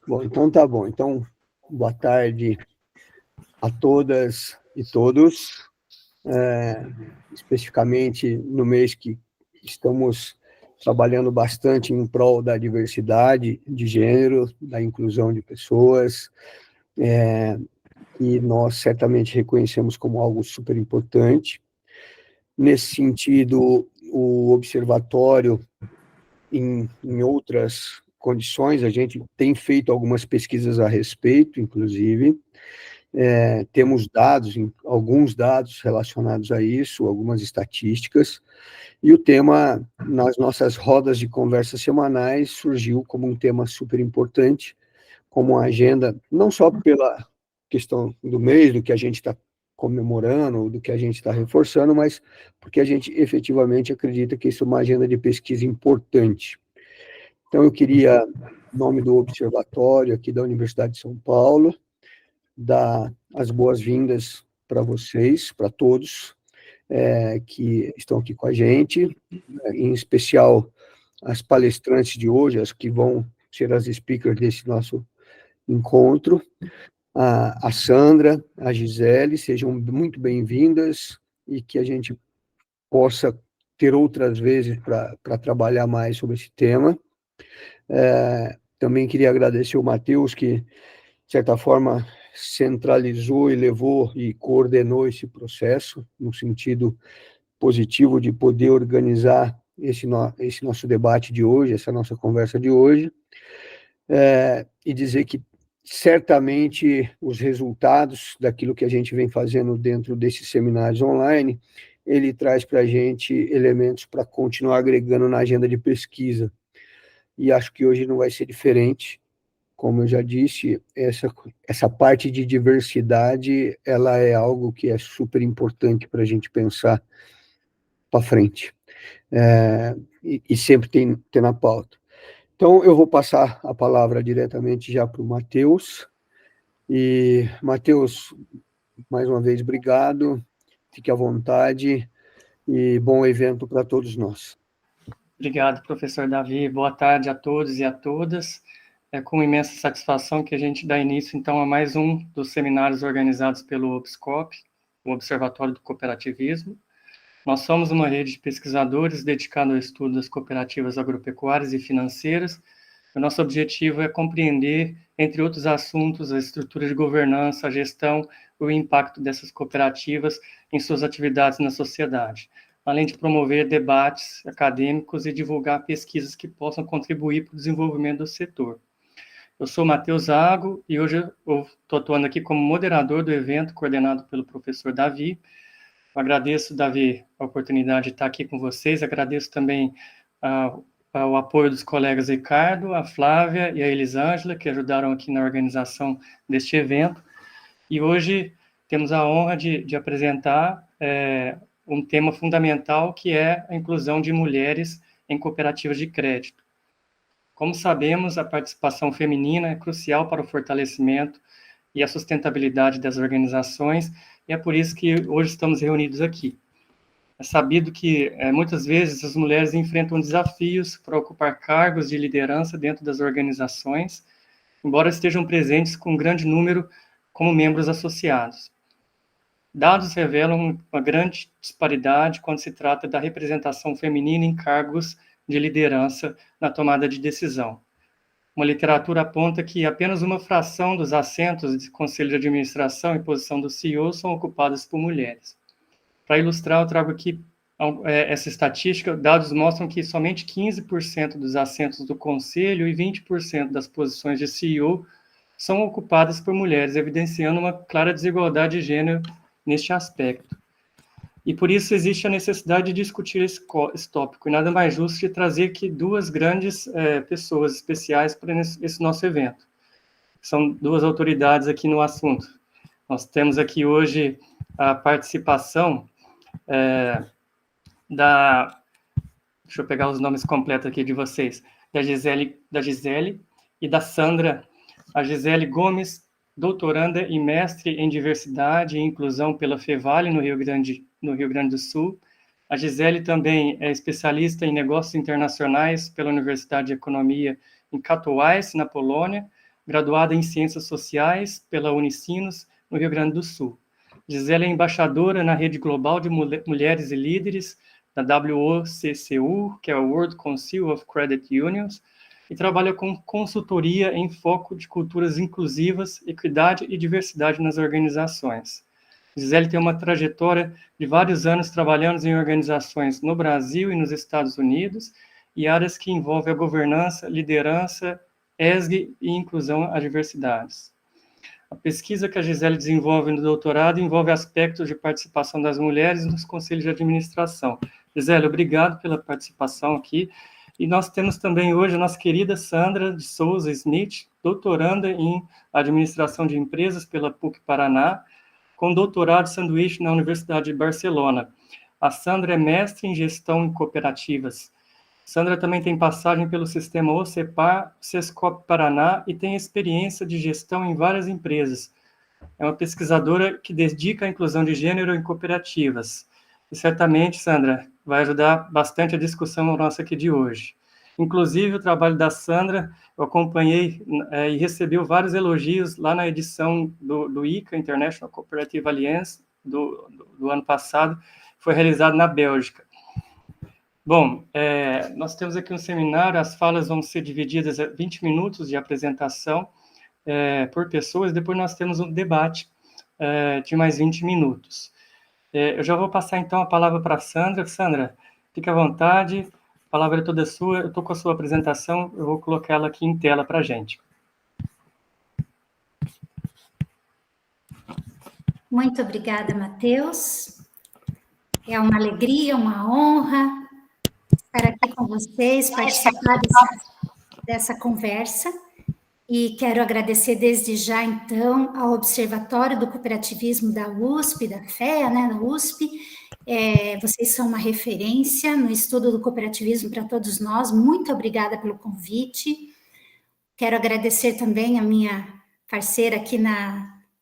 Bom, então tá bom. Então, boa tarde a todas e todos. Especificamente no mês que estamos trabalhando bastante em prol da diversidade de gênero, da inclusão de pessoas, e nós certamente reconhecemos como algo super importante. Nesse sentido, o observatório, em outras condições, a gente tem feito algumas pesquisas a respeito, inclusive, temos dados, alguns dados relacionados a isso, algumas estatísticas, e o tema, nas nossas rodas de conversa semanais, surgiu como um tema super importante, como uma agenda, não só pela questão do mês, do que a gente está comemorando, do que a gente está reforçando, mas porque a gente efetivamente acredita que isso é uma agenda de pesquisa importante. Então, eu queria, em nome do Observatório aqui da Universidade de São Paulo, dar as boas-vindas para vocês, para todos que estão aqui com a gente, em especial as palestrantes de hoje, as que vão ser as speakers desse nosso encontro, a Sandra, a Gisele, sejam muito bem-vindas e que a gente possa ter outras vezes para trabalhar mais sobre esse tema. Também queria agradecer o Matheus, que, de certa forma, centralizou e levou e coordenou esse processo, no sentido positivo de poder organizar esse nosso debate de hoje, essa nossa conversa de hoje, e dizer que certamente os resultados daquilo que a gente vem fazendo dentro desses seminários online, ele traz para a gente elementos para continuar agregando na agenda de pesquisa. E acho que hoje não vai ser diferente. Como eu já disse, essa parte de diversidade, ela é algo que é super importante para a gente pensar para frente. E sempre tem na pauta. Então, eu vou passar a palavra diretamente já para o Matheus. E, Matheus, mais uma vez, obrigado. Fique à vontade e bom evento para todos nós. Obrigado, professor Davi. Boa tarde a todos e a todas. É com imensa satisfação que a gente dá início, então, a mais um dos seminários organizados pelo OBSCOP, o Observatório do Cooperativismo. Nós somos uma rede de pesquisadores dedicada ao estudo das cooperativas agropecuárias e financeiras. O nosso objetivo é compreender, entre outros assuntos, a estrutura de governança, a gestão e o impacto dessas cooperativas em suas atividades na sociedade, além de promover debates acadêmicos e divulgar pesquisas que possam contribuir para o desenvolvimento do setor. Eu sou Matheus Zago e hoje eu estou atuando aqui como moderador do evento, coordenado pelo professor Davi. Eu agradeço, Davi, a oportunidade de estar aqui com vocês, agradeço também o apoio dos colegas Ricardo, a Flávia e a Elisângela, que ajudaram aqui na organização deste evento. E hoje temos a honra de apresentar um tema fundamental, que é a inclusão de mulheres em cooperativas de crédito. Como sabemos, a participação feminina é crucial para o fortalecimento e a sustentabilidade das organizações, e é por isso que hoje estamos reunidos aqui. É sabido que, muitas vezes, as mulheres enfrentam desafios para ocupar cargos de liderança dentro das organizações, embora estejam presentes com um grande número como membros associados. Dados revelam uma grande disparidade quando se trata da representação feminina em cargos de liderança na tomada de decisão. Uma literatura aponta que apenas uma fração dos assentos de conselho de administração e posição do CEO são ocupadas por mulheres. Para ilustrar, eu trago aqui essa estatística. Dados mostram que somente 15% dos assentos do conselho e 20% das posições de CEO são ocupadas por mulheres, evidenciando uma clara desigualdade de gênero neste aspecto. E por isso existe a necessidade de discutir esse tópico, e nada mais justo de trazer aqui duas grandes pessoas especiais para esse nosso evento. São duas autoridades aqui no assunto. Nós temos aqui hoje a participação deixa eu pegar os nomes completos aqui de vocês, da Gisele e da Sandra. A Gisele Gomes, doutoranda e mestre em diversidade e inclusão pela Fevale, no Rio Grande do Sul. A Gisele também é especialista em negócios internacionais pela Universidade de Economia em Katowice, na Polônia. graduada em Ciências Sociais pela Unicinos, no Rio Grande do Sul. Gisele é embaixadora na Rede Global de Mulheres e Líderes, da WOCCU, que é o World Council of Credit Unions, e trabalha com consultoria em foco de culturas inclusivas, equidade e diversidade nas organizações. Gisele tem uma trajetória de vários anos trabalhando em organizações no Brasil e nos Estados Unidos, e áreas que envolvem a governança, liderança, ESG e inclusão às diversidades. A pesquisa que a Gisele desenvolve no doutorado envolve aspectos de participação das mulheres nos conselhos de administração. Gisele, obrigado pela participação aqui. E nós temos também hoje a nossa querida Sandra de Souza Smith, doutoranda em administração de empresas pela PUC Paraná, com doutorado sanduíche na Universidade de Barcelona. A Sandra é mestre em gestão em cooperativas. Sandra também tem passagem pelo sistema OCEPAR, Sescop Paraná e tem experiência de gestão em várias empresas. É uma pesquisadora que dedica a inclusão de gênero em cooperativas. E certamente, Sandra, vai ajudar bastante a discussão nossa aqui de hoje. Inclusive, o trabalho da Sandra, eu acompanhei e recebeu vários elogios lá na edição do ICA, International Cooperative Alliance, do ano passado, foi realizado na Bélgica. Bom, nós temos aqui um seminário, as falas vão ser divididas em 20 minutos de apresentação por pessoas, depois nós temos um debate de mais 20 minutos. Eu já vou passar, então, a palavra para a Sandra. Sandra, fique à vontade, a palavra é toda sua, eu estou com a sua apresentação, eu vou colocar ela aqui em tela para a gente. Muito obrigada, Matheus. É uma alegria, uma honra estar aqui com vocês, participar dessa conversa, e quero agradecer desde já, então, ao Observatório do Cooperativismo da USP, da FEA, né, da USP. Vocês são uma referência no estudo do cooperativismo para todos nós, muito obrigada pelo convite. Quero agradecer também a minha parceira aqui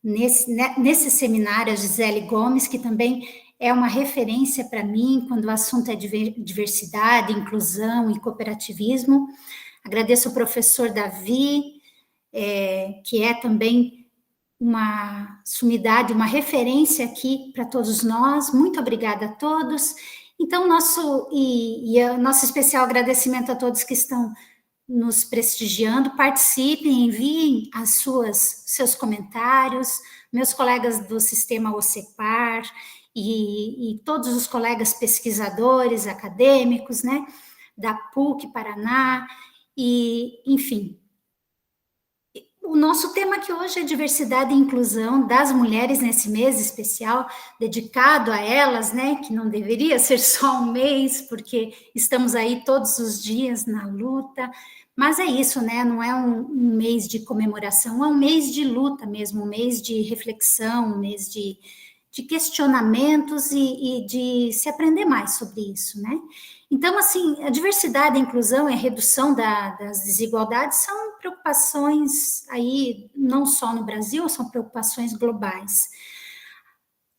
nesse seminário, a Gisele Gomes, que também é uma referência para mim quando o assunto é diversidade, inclusão e cooperativismo. Agradeço ao professor Davi, que é também uma sumidade, uma referência aqui para todos nós. Muito obrigada a todos. Então, nosso especial agradecimento a todos que estão nos prestigiando. Participem, enviem seus comentários, meus colegas do sistema OCEPAR, e todos os colegas pesquisadores, acadêmicos, né, da PUC Paraná, e, enfim. O nosso tema aqui hoje é diversidade e inclusão das mulheres nesse mês especial, dedicado a elas, né, que não deveria ser só um mês, porque estamos aí todos os dias na luta, mas é isso, né, não é um mês de comemoração, é um mês de luta mesmo, um mês de reflexão, um mês de questionamentos e de se aprender mais sobre isso, né? Então, assim, a diversidade, a inclusão e a redução das desigualdades são preocupações aí, não só no Brasil, são preocupações globais.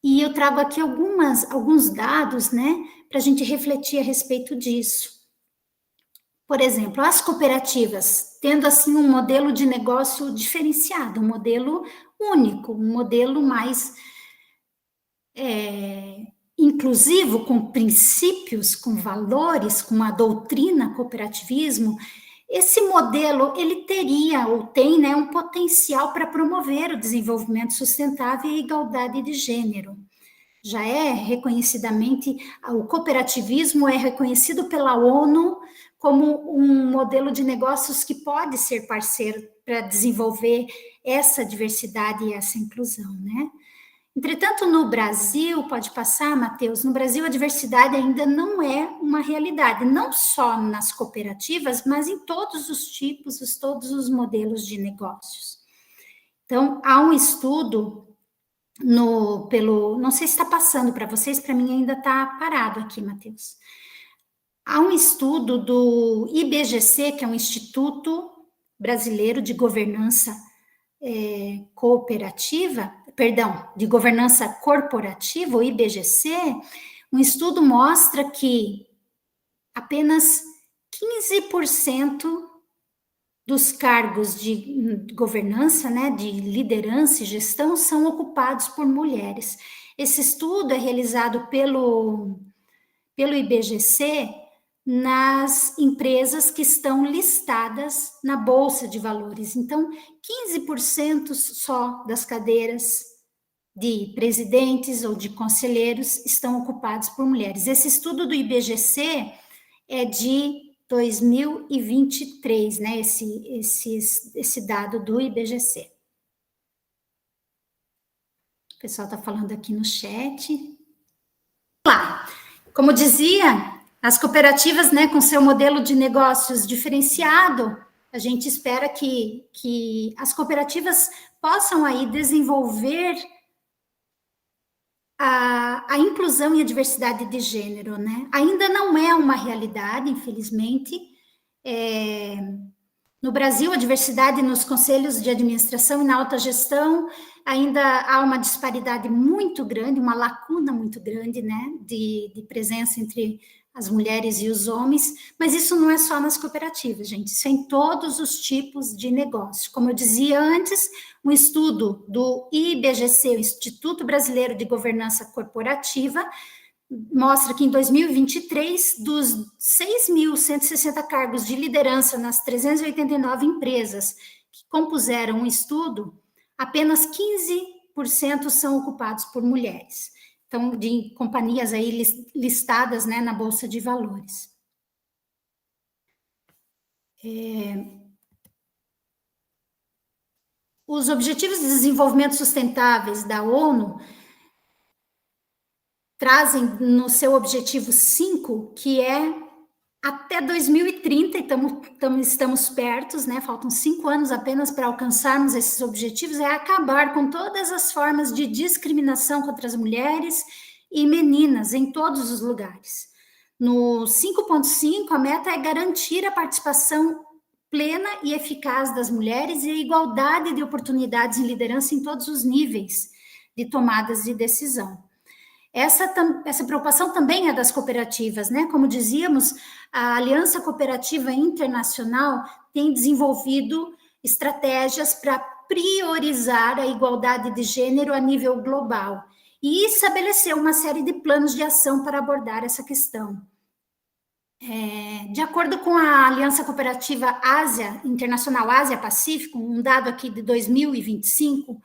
E eu trago aqui alguns dados, né, para a gente refletir a respeito disso. Por exemplo, as cooperativas, tendo assim um modelo de negócio diferenciado, um modelo único, um modelo mais inclusivo, com princípios, com valores, com uma doutrina cooperativismo, esse modelo, ele teria ou tem, né, um potencial para promover o desenvolvimento sustentável e a igualdade de gênero. Já é reconhecidamente, o cooperativismo é reconhecido pela ONU como um modelo de negócios que pode ser parceiro para desenvolver essa diversidade e essa inclusão, né? Entretanto, no Brasil, pode passar, Matheus, no Brasil a diversidade ainda não é uma realidade, não só nas cooperativas, mas em todos os tipos, todos os modelos de negócios. Então, há um estudo não sei se está passando para vocês, para mim ainda está parado aqui, Matheus. Há um estudo do IBGC, que é um Instituto Brasileiro de Governança de Governança Corporativa, o IBGC, um estudo mostra que apenas 15% dos cargos de governança, né, de liderança e gestão, são ocupados por mulheres. Esse estudo é realizado pelo IBGC nas empresas que estão listadas na Bolsa de Valores. Então, 15% só das cadeiras de presidentes ou de conselheiros estão ocupados por mulheres. Esse estudo do IBGC é de 2023, né? Esse dado do IBGC. O pessoal está falando aqui no chat. Lá, como dizia, as cooperativas, né, com seu modelo de negócios diferenciado, a gente espera que as cooperativas possam aí desenvolver a inclusão e a diversidade de gênero, né? Ainda não é uma realidade, infelizmente. No Brasil, a diversidade nos conselhos de administração e na alta gestão ainda há uma disparidade muito grande, uma lacuna muito grande, né, de presença entre as mulheres e os homens, mas isso não é só nas cooperativas, gente, isso é em todos os tipos de negócio. Como eu dizia antes, um estudo do IBGC, o Instituto Brasileiro de Governança Corporativa, mostra que em 2023, dos 6.160 cargos de liderança nas 389 empresas que compuseram o estudo, apenas 15% são ocupados por mulheres. Então, de companhias aí listadas, né, na Bolsa de Valores. Os Objetivos de Desenvolvimento Sustentáveis da ONU trazem no seu objetivo 5, que é até 2030, estamos perto, né? Faltam 5 anos apenas para alcançarmos esses objetivos, é acabar com todas as formas de discriminação contra as mulheres e meninas em todos os lugares. No 5.5, a meta é garantir a participação plena e eficaz das mulheres e a igualdade de oportunidades em liderança em todos os níveis de tomadas de decisão. Essa preocupação também é das cooperativas, né? Como dizíamos, a Aliança Cooperativa Internacional tem desenvolvido estratégias para priorizar a igualdade de gênero a nível global e estabeleceu uma série de planos de ação para abordar essa questão. De acordo com a Aliança Cooperativa Internacional Ásia-Pacífico, um dado aqui de 2025,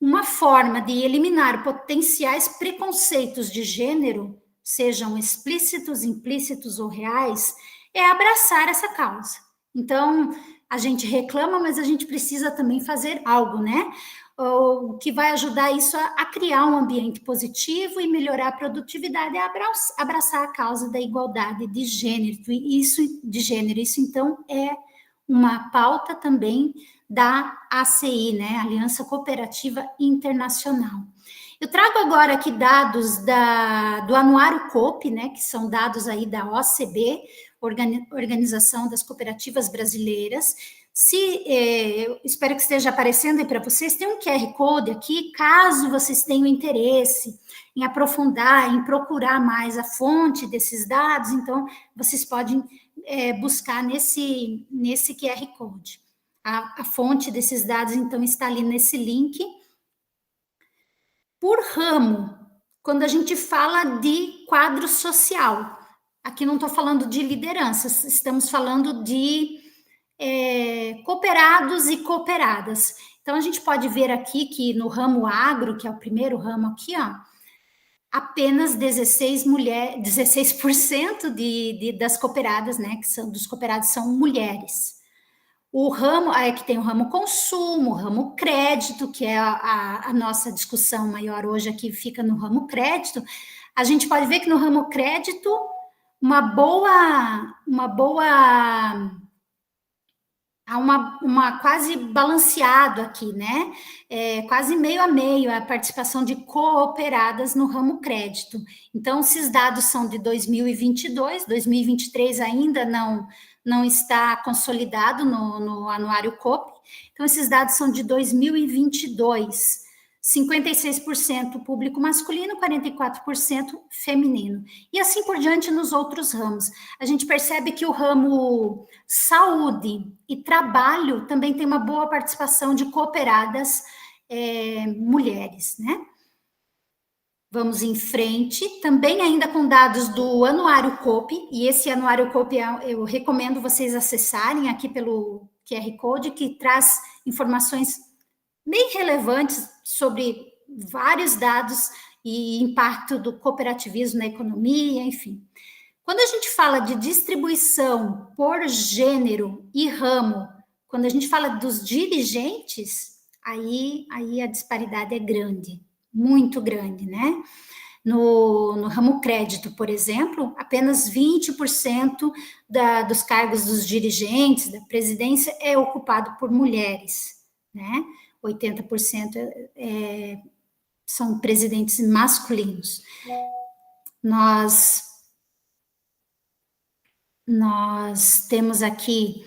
uma forma de eliminar potenciais preconceitos de gênero, sejam explícitos, implícitos ou reais, é abraçar essa causa. Então, a gente reclama, mas a gente precisa também fazer algo, né? O que vai ajudar isso a criar um ambiente positivo e melhorar a produtividade é abraçar a causa da igualdade de gênero. Isso, então, é uma pauta também da ACI, né, Aliança Cooperativa Internacional. Eu trago agora aqui dados do Anuário COP, né, que são dados aí da OCB, Organização das Cooperativas Brasileiras. Eu espero que esteja aparecendo aí para vocês, tem um QR Code aqui, caso vocês tenham interesse em aprofundar, em procurar mais a fonte desses dados, então vocês podem buscar nesse QR Code. A fonte desses dados, então, está ali nesse link. Por ramo, quando a gente fala de quadro social, aqui não estou falando de lideranças, estamos falando de cooperados e cooperadas. Então, a gente pode ver aqui que no ramo agro, que é o primeiro ramo aqui, ó, apenas 16% das cooperadas, né, dos cooperados são mulheres. O ramo, que tem o ramo consumo, o ramo crédito, que é a nossa discussão maior hoje aqui, fica no ramo crédito. A gente pode ver que no ramo crédito, há uma quase balanceado aqui, né? Quase meio a meio a participação de cooperadas no ramo crédito. Então, esses dados são de 2022, 2023 ainda não está consolidado no Anuário COP. Então, esses dados são de 2022. 56% público masculino, 44% feminino. E assim por diante nos outros ramos. A gente percebe que o ramo saúde e trabalho também tem uma boa participação de cooperadas mulheres, né? Vamos em frente, também ainda com dados do Anuário COPE, e esse Anuário COPE eu recomendo vocês acessarem aqui pelo QR Code, que traz informações bem relevantes sobre vários dados e impacto do cooperativismo na economia, enfim. Quando a gente fala de distribuição por gênero e ramo, quando a gente fala dos dirigentes, aí a disparidade é grande, muito grande, né? No ramo crédito, por exemplo, apenas 20% dos cargos dos dirigentes, da presidência, é ocupado por mulheres, né? 80% são presidentes masculinos. Nós temos aqui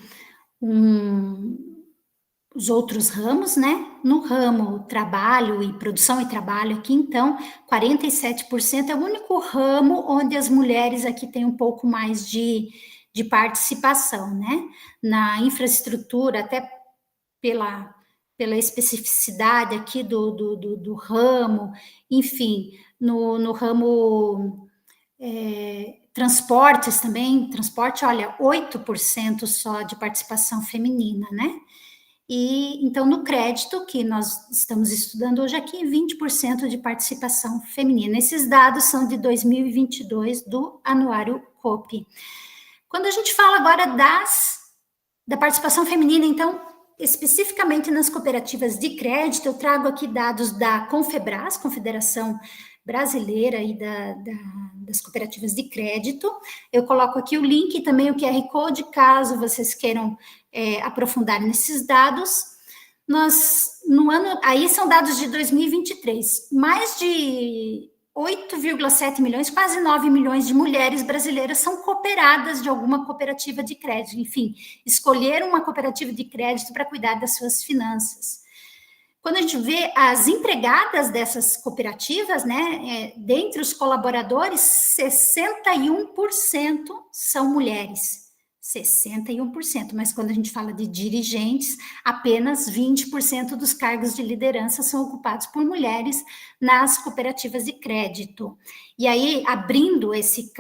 os outros ramos, né? No ramo trabalho e produção e trabalho aqui, então, 47% é o único ramo onde as mulheres aqui têm um pouco mais de participação, né? Na infraestrutura, até pela especificidade aqui do ramo, enfim, no ramo transportes também, transporte, olha, 8% só de participação feminina, né? E, então, no crédito, que nós estamos estudando hoje aqui, 20% de participação feminina. Esses dados são de 2022, do Anuário COPE. Quando a gente fala agora da participação feminina, então, especificamente nas cooperativas de crédito, eu trago aqui dados da Confebras, Confederação Brasileira e das Cooperativas de Crédito. Eu coloco aqui o link e também o QR Code, caso vocês queiram aprofundar nesses dados. Aí são dados de 2023, mais de 8,7 milhões, quase 9 milhões de mulheres brasileiras são cooperadas de alguma cooperativa de crédito, enfim, escolheram uma cooperativa de crédito para cuidar das suas finanças. Quando a gente vê as empregadas dessas cooperativas, né, dentre os colaboradores, 61% são mulheres. 61%, mas quando a gente fala de dirigentes, apenas 20% dos cargos de liderança são ocupados por mulheres nas cooperativas de crédito. E aí, abrindo esses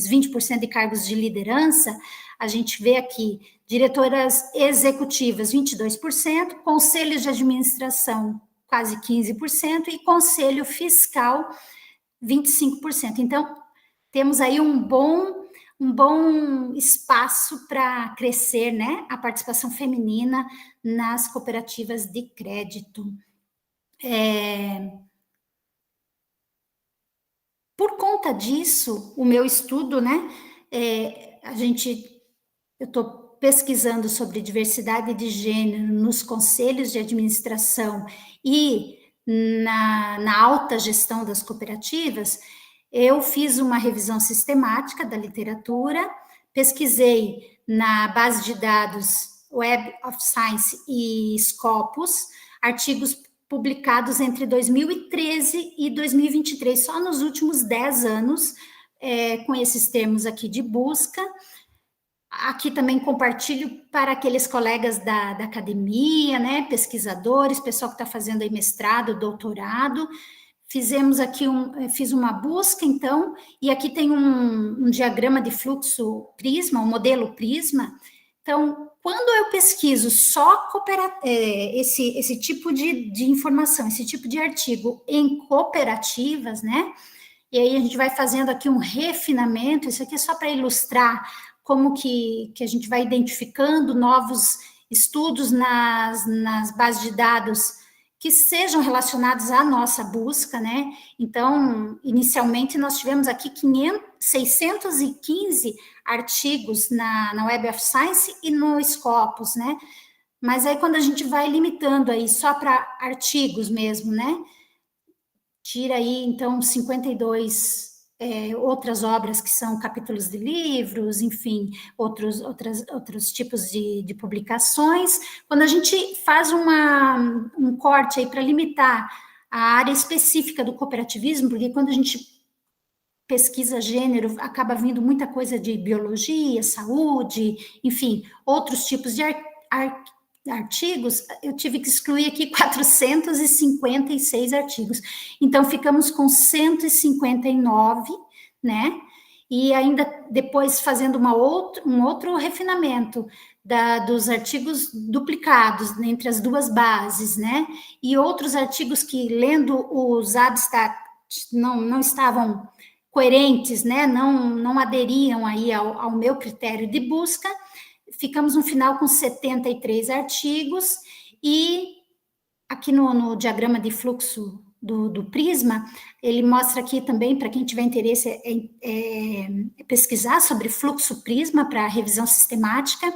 20% de cargos de liderança, a gente vê aqui diretoras executivas, 22%, conselhos de administração, quase 15%, e conselho fiscal, 25%. Então, temos aí um bom espaço para crescer, né, a participação feminina nas cooperativas de crédito. Por conta disso, o meu estudo, né, eu estou pesquisando sobre diversidade de gênero nos conselhos de administração e na alta gestão das cooperativas. Eu fiz uma revisão sistemática da literatura, pesquisei na base de dados Web of Science e Scopus, artigos publicados entre 2013 e 2023, só nos últimos 10 anos, com esses termos aqui de busca. Aqui também compartilho para aqueles colegas da academia, né, pesquisadores, pessoal que está fazendo aí mestrado, doutorado. Fizemos aqui fiz uma busca, então, e aqui tem um diagrama de fluxo Prisma, um modelo Prisma. Então, quando eu pesquiso só esse tipo de informação, esse tipo de artigo em cooperativas, né? E aí a gente vai fazendo aqui um refinamento, isso aqui é só para ilustrar como que a gente vai identificando novos estudos nas bases de dados que sejam relacionados à nossa busca, né? Então, inicialmente, nós tivemos aqui 615 artigos na Web of Science e no Scopus, né? Mas aí, quando a gente vai limitando aí só para artigos mesmo, né? Tira aí, então, 52 outras obras que são capítulos de livros, enfim, outros tipos de publicações. Quando a gente faz um corte aí para limitar a área específica do cooperativismo, porque quando a gente pesquisa gênero, acaba vindo muita coisa de biologia, saúde, enfim, outros tipos de artigos, eu tive que excluir aqui 456 artigos. Então, ficamos com 159, né? E ainda depois fazendo um outro refinamento dos artigos duplicados entre as duas bases, né? E outros artigos que, lendo os abstracts, não estavam coerentes, né? Não aderiam aí ao meu critério de busca. Ficamos no final com 73 artigos, e aqui no diagrama de fluxo do Prisma, ele mostra aqui também, para quem tiver interesse pesquisar sobre fluxo Prisma para revisão sistemática.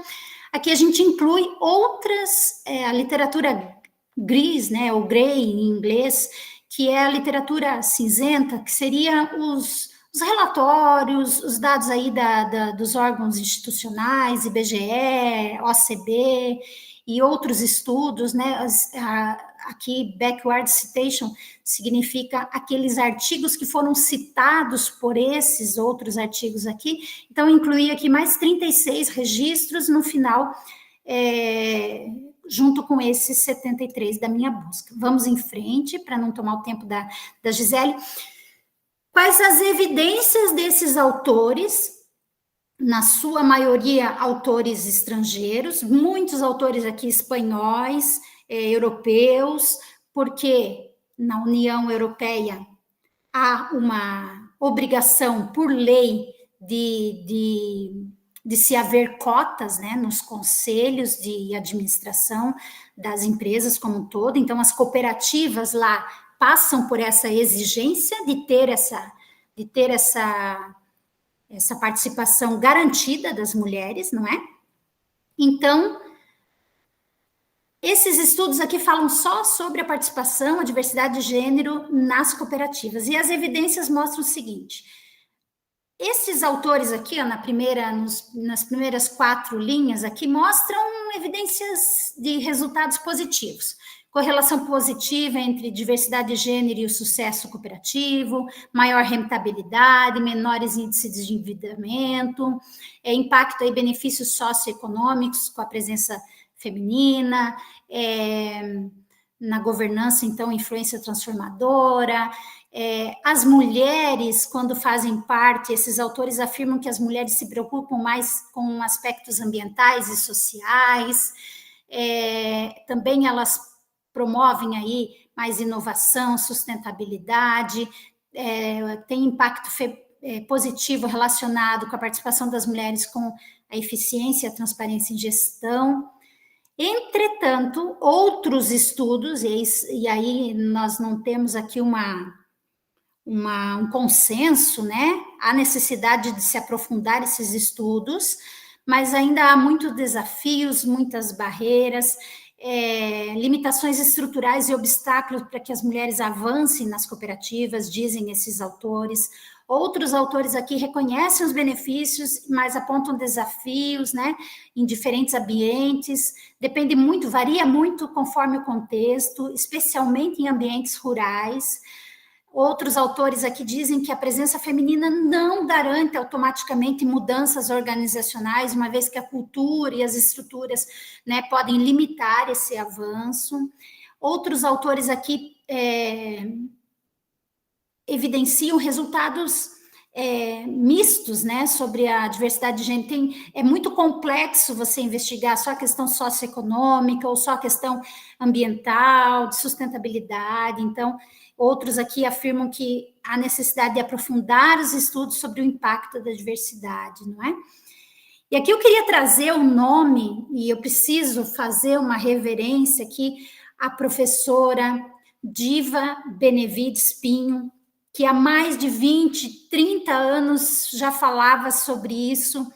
Aqui a gente inclui outras, a literatura gris, né, ou grey em inglês, que é a literatura cinzenta, que seria os relatórios, os dados aí dos órgãos institucionais, IBGE, OCB e outros estudos, né? Aqui, backward citation significa aqueles artigos que foram citados por esses outros artigos aqui. Então, eu incluí aqui mais 36 registros no final, junto com esses 73 da minha busca. Vamos em frente, para não tomar o tempo da Gisele. Quais as evidências desses autores? Na sua maioria, autores estrangeiros, muitos autores aqui espanhóis, europeus, porque na União Europeia há uma obrigação por lei de se haver cotas, né, nos conselhos de administração das empresas como um todo. Então, as cooperativas lá passam por essa exigência de ter essa participação garantida das mulheres, não é? Então, esses estudos aqui falam só sobre a participação, a diversidade de gênero nas cooperativas, e as evidências mostram o seguinte: esses autores aqui, ó, nas primeiras 4 linhas aqui, mostram evidências de resultados positivos. Correlação positiva entre diversidade de gênero e o sucesso cooperativo, maior rentabilidade, menores índices de endividamento, impacto aí, benefícios socioeconômicos com a presença feminina, na governança, então, influência transformadora. As mulheres, quando fazem parte, esses autores afirmam que as mulheres se preocupam mais com aspectos ambientais e sociais, também elas promovem aí mais inovação, sustentabilidade, tem impacto positivo relacionado com a participação das mulheres com a eficiência e a transparência em gestão. Entretanto, outros estudos, e aí nós não temos aqui um consenso, né? Há necessidade de se aprofundar esses estudos, mas ainda há muitos desafios, muitas barreiras, limitações estruturais e obstáculos para que as mulheres avancem nas cooperativas, dizem esses autores. Outros autores aqui reconhecem os benefícios, mas apontam desafios, né, em diferentes ambientes. Depende muito, varia muito conforme o contexto, especialmente em ambientes rurais. Outros autores aqui dizem que a presença feminina não garante automaticamente mudanças organizacionais, uma vez que a cultura e as estruturas, né, podem limitar esse avanço. Outros autores aqui evidenciam resultados mistos, né, sobre a diversidade de gênero. É muito complexo você investigar só a questão socioeconômica ou só a questão ambiental, de sustentabilidade. Então, outros aqui afirmam que há necessidade de aprofundar os estudos sobre o impacto da diversidade, não é? E aqui eu queria trazer um nome, e eu preciso fazer uma reverência aqui à professora Diva Benevides Pinho, que há mais de 20, 30 anos já falava sobre isso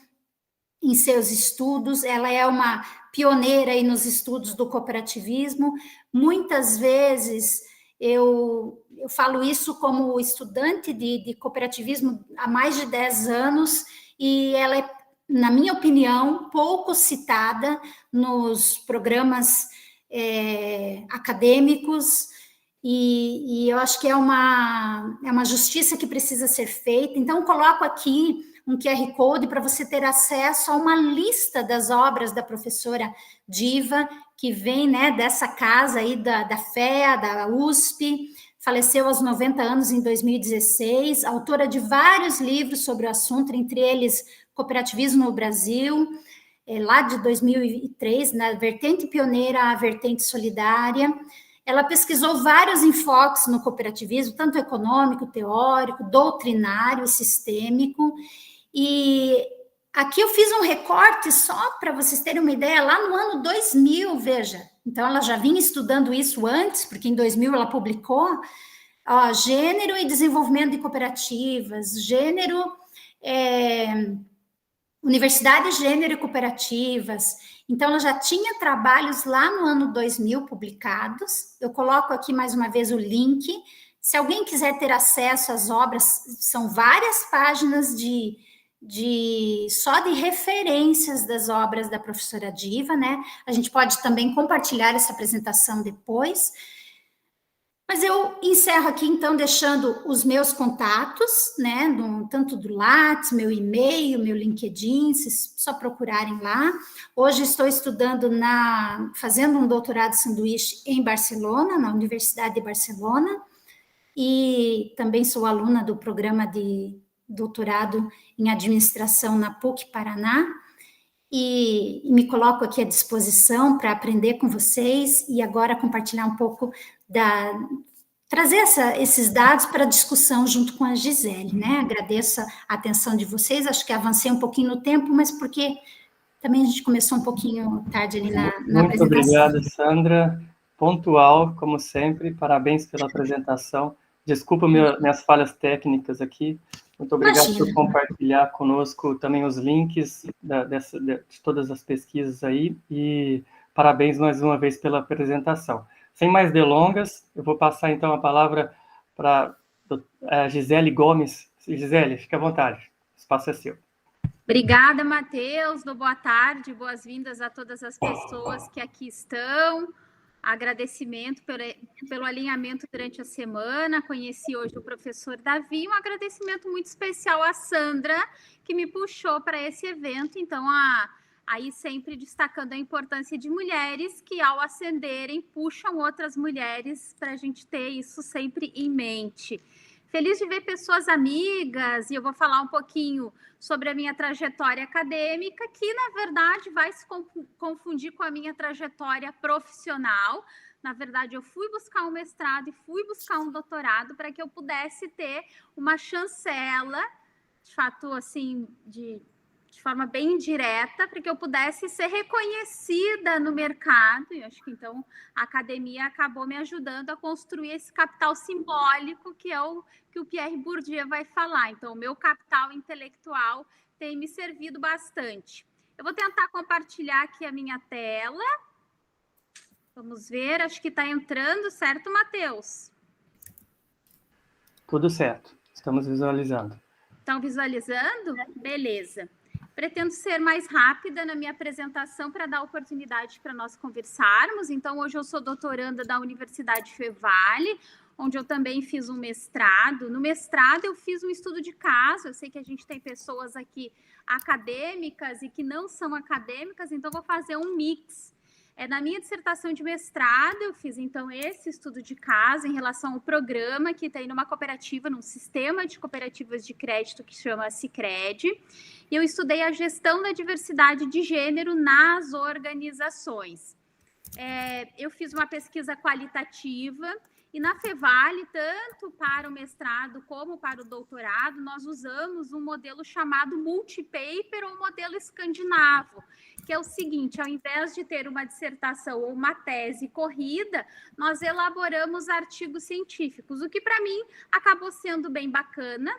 em seus estudos. Ela é uma pioneira aí nos estudos do cooperativismo. Muitas vezes Eu falo isso como estudante de cooperativismo há mais de 10 anos, e ela é, na minha opinião, pouco citada nos programas acadêmicos, e eu acho que é uma justiça que precisa ser feita. Então, coloco aqui um QR Code para você ter acesso a uma lista das obras da professora Diva, que vem, né, dessa casa aí da FEA, da USP, faleceu aos 90 anos em 2016, autora de vários livros sobre o assunto, entre eles Cooperativismo no Brasil, lá de 2003, na vertente pioneira à vertente solidária. Ela pesquisou vários enfoques no cooperativismo, tanto econômico, teórico, doutrinário e sistêmico, e aqui eu fiz um recorte só para vocês terem uma ideia, lá no ano 2000, veja. Então, ela já vinha estudando isso antes, porque em 2000 ela publicou Gênero e Desenvolvimento de Cooperativas, Gênero, Universidade, Gênero e Cooperativas. Então, ela já tinha trabalhos lá no ano 2000 publicados. Eu coloco aqui mais uma vez o link. Se alguém quiser ter acesso às obras, são várias páginas só de referências das obras da professora Diva, né? A gente pode também compartilhar essa apresentação depois. Mas eu encerro aqui, então, deixando os meus contatos, né? Tanto do Lattes, meu e-mail, meu LinkedIn, se só procurarem lá. Hoje estou estudando fazendo um doutorado sanduíche em Barcelona, na Universidade de Barcelona, e também sou aluna do programa de doutorado em administração na PUC Paraná, e me coloco aqui à disposição para aprender com vocês e agora compartilhar um pouco trazer esses dados para discussão junto com a Gisele, né? Agradeço a atenção de vocês, acho que avancei um pouquinho no tempo, mas porque também a gente começou um pouquinho tarde ali na apresentação. Muito obrigado, Sandra. Pontual, como sempre, parabéns pela apresentação. Desculpa minhas falhas técnicas aqui. Muito obrigado por compartilhar conosco também os links de todas as pesquisas aí, e parabéns mais uma vez pela apresentação. Sem mais delongas, eu vou passar então a palavra para a Gisele Gomes. Gisele, fique à vontade, o espaço é seu. Obrigada, Matheus. Boa tarde, boas-vindas a todas as pessoas que aqui estão. Agradecimento pelo alinhamento durante a semana. Conheci hoje o professor Davi. Um agradecimento muito especial à Sandra, que me puxou para esse evento. Então, aí sempre destacando a importância de mulheres que, ao ascenderem, puxam outras mulheres, para a gente ter isso sempre em mente. Feliz de ver pessoas amigas, e eu vou falar um pouquinho sobre a minha trajetória acadêmica, que, na verdade, vai se confundir com a minha trajetória profissional. Na verdade, eu fui buscar um mestrado e fui buscar um doutorado para que eu pudesse ter uma chancela, de fato, assim, de forma bem indireta, para que eu pudesse ser reconhecida no mercado. E acho que, então, a academia acabou me ajudando a construir esse capital simbólico, que é o que o Pierre Bourdieu vai falar. Então, o meu capital intelectual tem me servido bastante. Eu vou tentar compartilhar aqui a minha tela. Vamos ver, acho que está entrando, certo, Matheus? Tudo certo, estamos visualizando. Estão visualizando? Beleza. Pretendo ser mais rápida na minha apresentação para dar oportunidade para nós conversarmos. Então, hoje eu sou doutoranda da Universidade Fevale, onde eu também fiz um mestrado. No mestrado, eu fiz um estudo de caso. Eu sei que a gente tem pessoas aqui acadêmicas e que não são acadêmicas, então vou fazer um mix. Na minha dissertação de mestrado, eu fiz, então, esse estudo de caso em relação ao programa que tem numa cooperativa, num sistema de cooperativas de crédito que chama Sicredi, e eu estudei a gestão da diversidade de gênero nas organizações. Eu fiz uma pesquisa qualitativa, e na Fevale, tanto para o mestrado como para o doutorado, nós usamos um modelo chamado multipaper ou modelo escandinavo, que é o seguinte: ao invés de ter uma dissertação ou uma tese corrida, nós elaboramos artigos científicos, o que para mim acabou sendo bem bacana,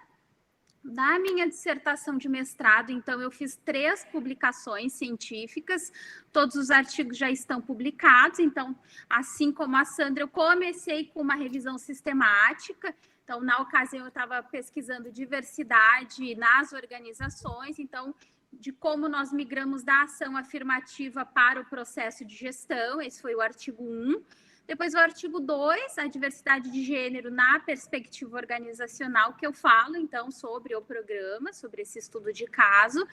da minha dissertação de mestrado, então eu fiz 3 publicações científicas, todos os artigos já estão publicados, então, assim como a Sandra, eu comecei com uma revisão sistemática, então, na ocasião, eu estava pesquisando diversidade nas organizações, então, de como nós migramos da ação afirmativa para o processo de gestão, esse foi o artigo 1. Depois, o artigo 2, a diversidade de gênero na perspectiva organizacional, que eu falo, então, sobre o programa, sobre esse estudo de caso.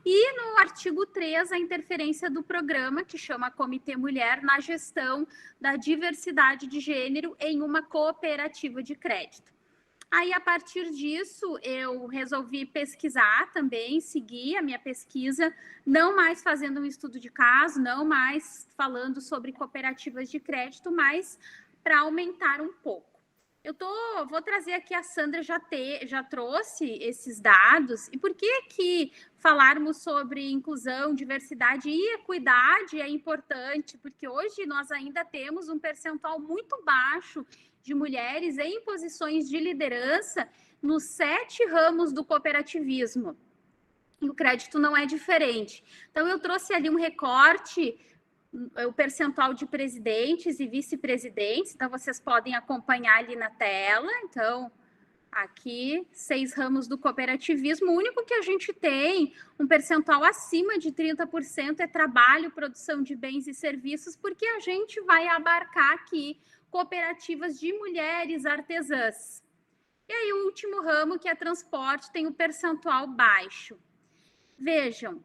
E no artigo 3, a interferência do programa, que chama Comitê Mulher, na gestão da diversidade de gênero em uma cooperativa de crédito. Aí, a partir disso, eu resolvi pesquisar também, seguir a minha pesquisa, não mais fazendo um estudo de caso, não mais falando sobre cooperativas de crédito, mas para aumentar um pouco. Vou trazer aqui, a Sandra já trouxe esses dados, e por que falarmos sobre inclusão, diversidade e equidade é importante? Porque hoje nós ainda temos um percentual muito baixo de mulheres em posições de liderança nos 7 ramos do cooperativismo. E o crédito não é diferente. Então, eu trouxe ali um recorte, o percentual de presidentes e vice-presidentes, então vocês podem acompanhar ali na tela. Então, aqui, 6 ramos do cooperativismo. O único que a gente tem um percentual acima de 30% é trabalho, produção de bens e serviços, porque a gente vai abarcar aqui cooperativas de mulheres artesãs. E aí, o último ramo, que é transporte, tem um percentual baixo. Vejam,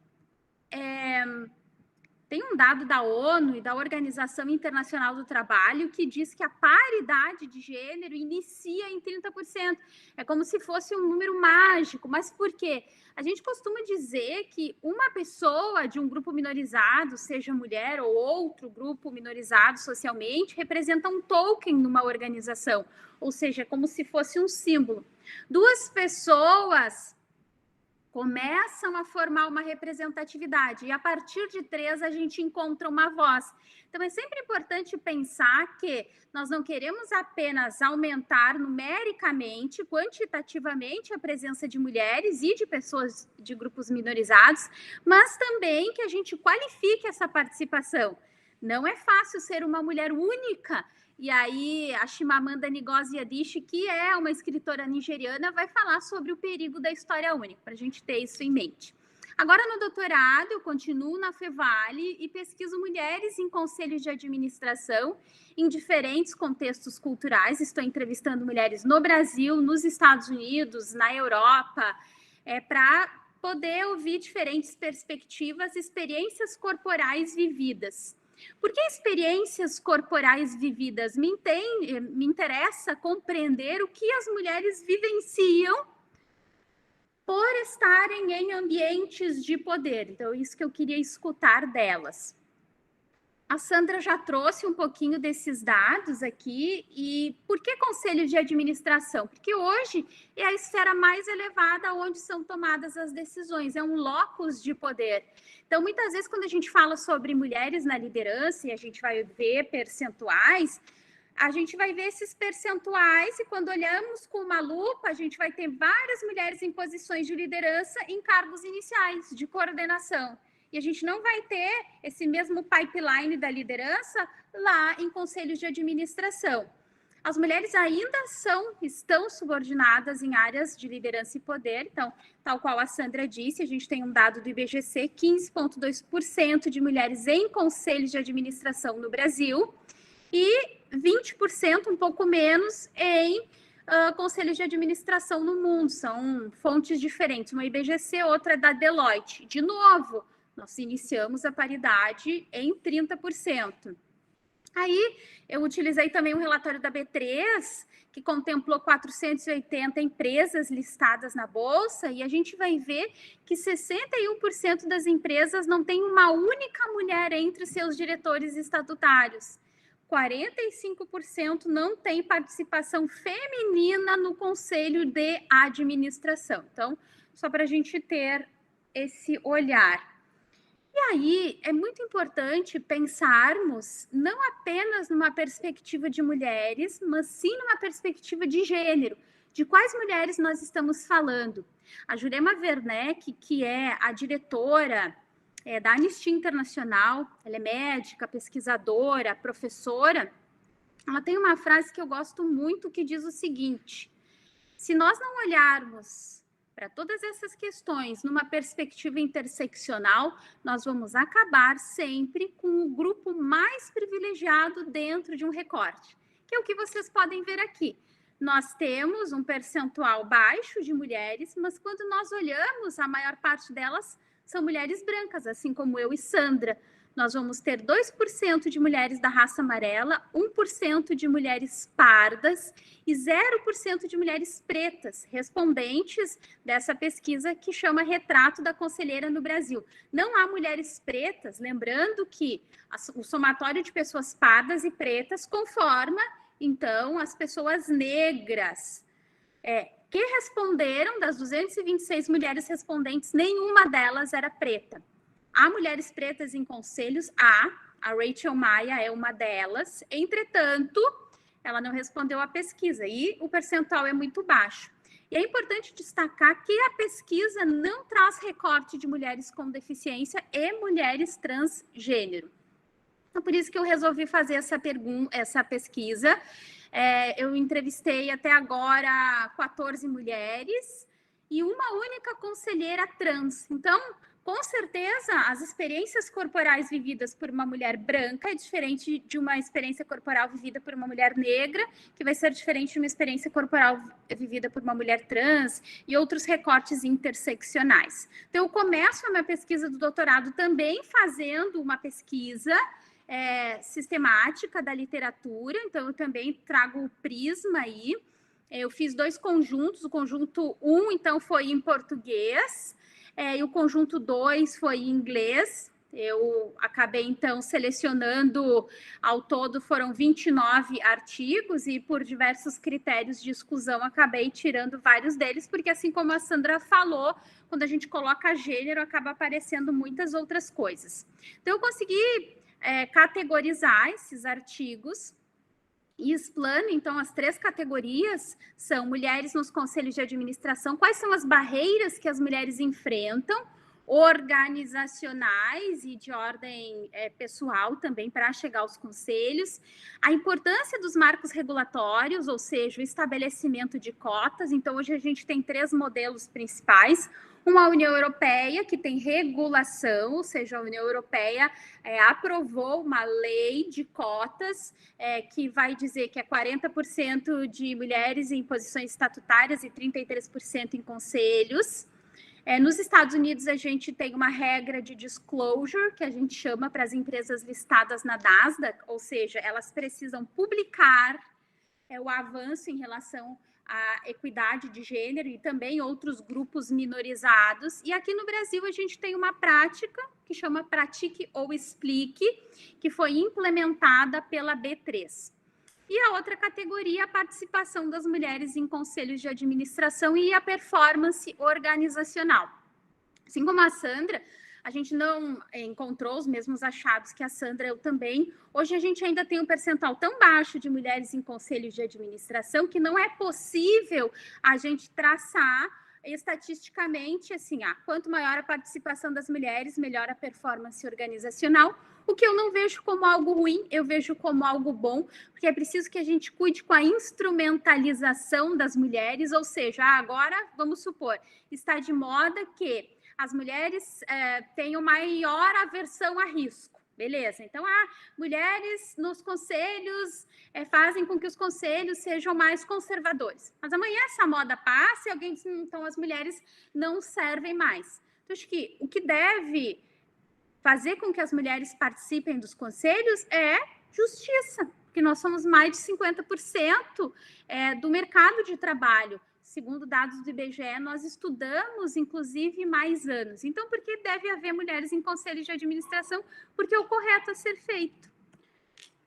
tem um dado da ONU e da Organização Internacional do Trabalho que diz que a paridade de gênero inicia em 30%. É como se fosse um número mágico. Mas por quê? A gente costuma dizer que uma pessoa de um grupo minorizado, seja mulher ou outro grupo minorizado socialmente, representa um token numa organização. Ou seja, como se fosse um símbolo. 2 pessoas começam a formar uma representatividade, e a partir de 3 a gente encontra uma voz. Então, é sempre importante pensar que nós não queremos apenas aumentar numericamente, quantitativamente, a presença de mulheres e de pessoas de grupos minorizados, mas também que a gente qualifique essa participação. Não é fácil ser uma mulher única. E aí, a Chimamanda Ngozi Adichie, que é uma escritora nigeriana, vai falar sobre o perigo da história única, para a gente ter isso em mente. Agora, no doutorado, eu continuo na Fevale e pesquiso mulheres em conselhos de administração em diferentes contextos culturais. Estou entrevistando mulheres no Brasil, nos Estados Unidos, na Europa, para poder ouvir diferentes perspectivas, experiências corporais vividas. Porque experiências corporais vividas me interessa compreender o que as mulheres vivenciam por estarem em ambientes de poder. Então, isso que eu queria escutar delas. A Sandra já trouxe um pouquinho desses dados aqui. E por que conselho de administração? Porque hoje é a esfera mais elevada onde são tomadas as decisões, é um locus de poder. Então, muitas vezes, quando a gente fala sobre mulheres na liderança, e a gente vai ver percentuais, a gente vai ver esses percentuais, e quando olhamos com uma lupa, a gente vai ter várias mulheres em posições de liderança em cargos iniciais, de coordenação. E a gente não vai ter esse mesmo pipeline da liderança lá em conselhos de administração. As mulheres ainda estão subordinadas em áreas de liderança e poder. Então, tal qual a Sandra disse, a gente tem um dado do IBGC, 15,2% de mulheres em conselhos de administração no Brasil e 20%, um pouco menos, em conselhos de administração no mundo. São fontes diferentes, uma IBGC, outra da Deloitte. De novo, nós iniciamos a paridade em 30%. Aí, eu utilizei também um relatório da B3, que contemplou 480 empresas listadas na Bolsa, e a gente vai ver que 61% das empresas não tem uma única mulher entre seus diretores estatutários. 45% não tem participação feminina no conselho de administração. Então, só para a gente ter esse olhar. E aí, é muito importante pensarmos não apenas numa perspectiva de mulheres, mas sim numa perspectiva de gênero. De quais mulheres nós estamos falando? A Jurema Werneck, que é a diretora da Anistia Internacional, ela é médica, pesquisadora, professora, ela tem uma frase que eu gosto muito que diz o seguinte: se nós não olharmos para todas essas questões numa perspectiva interseccional, nós vamos acabar sempre com o grupo mais privilegiado dentro de um recorte, que é o que vocês podem ver aqui. Nós temos um percentual baixo de mulheres, mas quando nós olhamos, a maior parte delas são mulheres brancas, assim como eu e Sandra. Nós vamos ter 2% de mulheres da raça amarela, 1% de mulheres pardas e 0% de mulheres pretas, respondentes dessa pesquisa que chama Retrato da Conselheira no Brasil. Não há mulheres pretas, lembrando que o somatório de pessoas pardas e pretas conforma, então, as pessoas negras, que responderam, das 226 mulheres respondentes, nenhuma delas era preta. Há mulheres pretas em conselhos, a Rachel Maia é uma delas, entretanto, ela não respondeu à pesquisa e o percentual é muito baixo. E é importante destacar que a pesquisa não traz recorte de mulheres com deficiência e mulheres transgênero. Então, por isso que eu resolvi fazer essa pesquisa. Eu entrevistei até agora 14 mulheres e uma única conselheira trans. Então, com certeza, as experiências corporais vividas por uma mulher branca é diferente de uma experiência corporal vivida por uma mulher negra, que vai ser diferente de uma experiência corporal vivida por uma mulher trans e outros recortes interseccionais. Então, eu começo a minha pesquisa do doutorado também fazendo uma pesquisa sistemática da literatura, então eu também trago o prisma aí. Eu fiz 2 conjuntos, o conjunto 1, então, foi em português, e o conjunto 2 foi em inglês. Eu acabei, então, selecionando, ao todo foram 29 artigos e por diversos critérios de exclusão acabei tirando vários deles, porque assim como a Sandra falou, quando a gente coloca gênero, acaba aparecendo muitas outras coisas. Então, eu consegui categorizar esses artigos e explano, então, as 3 categorias são mulheres nos conselhos de administração, quais são as barreiras que as mulheres enfrentam, organizacionais e de ordem pessoal também para chegar aos conselhos, a importância dos marcos regulatórios, ou seja, o estabelecimento de cotas. Então, hoje a gente tem 3 modelos principais. Uma União Europeia, que tem regulação, ou seja, a União Europeia aprovou uma lei de cotas que vai dizer que é 40% de mulheres em posições estatutárias e 33% em conselhos. Nos Estados Unidos, a gente tem uma regra de disclosure, que a gente chama para as empresas listadas na Nasdaq, ou seja, elas precisam publicar o avanço em relação à equidade de gênero e também outros grupos minorizados. E aqui no Brasil a gente tem uma prática que chama Pratique ou Explique, que foi implementada pela B3. E a outra categoria, a participação das mulheres em conselhos de administração e a performance organizacional. Assim como a Sandra, a gente não encontrou os mesmos achados que a Sandra, eu também. Hoje a gente ainda tem um percentual tão baixo de mulheres em conselhos de administração que não é possível a gente traçar estatisticamente, assim, quanto maior a participação das mulheres, melhor a performance organizacional. O que eu não vejo como algo ruim, eu vejo como algo bom, porque é preciso que a gente cuide com a instrumentalização das mulheres, ou seja, agora, vamos supor, está de moda que as mulheres tenham maior aversão a risco. Beleza, então, mulheres nos conselhos fazem com que os conselhos sejam mais conservadores. Mas amanhã essa moda passa e alguém diz, então as mulheres não servem mais. Então, acho que o que deve fazer com que as mulheres participem dos conselhos é justiça, porque nós somos mais de 50% do mercado de trabalho. Segundo dados do IBGE, nós estudamos, inclusive, mais anos. Então, por que deve haver mulheres em conselhos de administração? Porque é o correto a ser feito.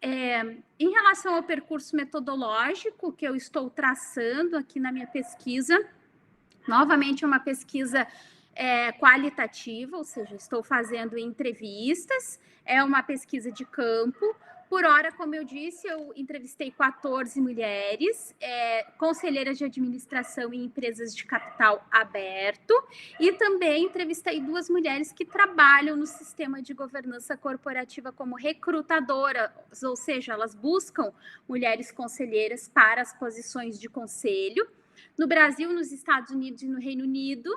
Em relação ao percurso metodológico que eu estou traçando aqui na minha pesquisa, novamente é uma pesquisa qualitativa, ou seja, estou fazendo entrevistas, é uma pesquisa de campo. Por hora, como eu disse, eu entrevistei 14 mulheres, conselheiras de administração em empresas de capital aberto, e também entrevistei 2 mulheres que trabalham no sistema de governança corporativa como recrutadoras, ou seja, elas buscam mulheres conselheiras para as posições de conselho, no Brasil, nos Estados Unidos e no Reino Unido.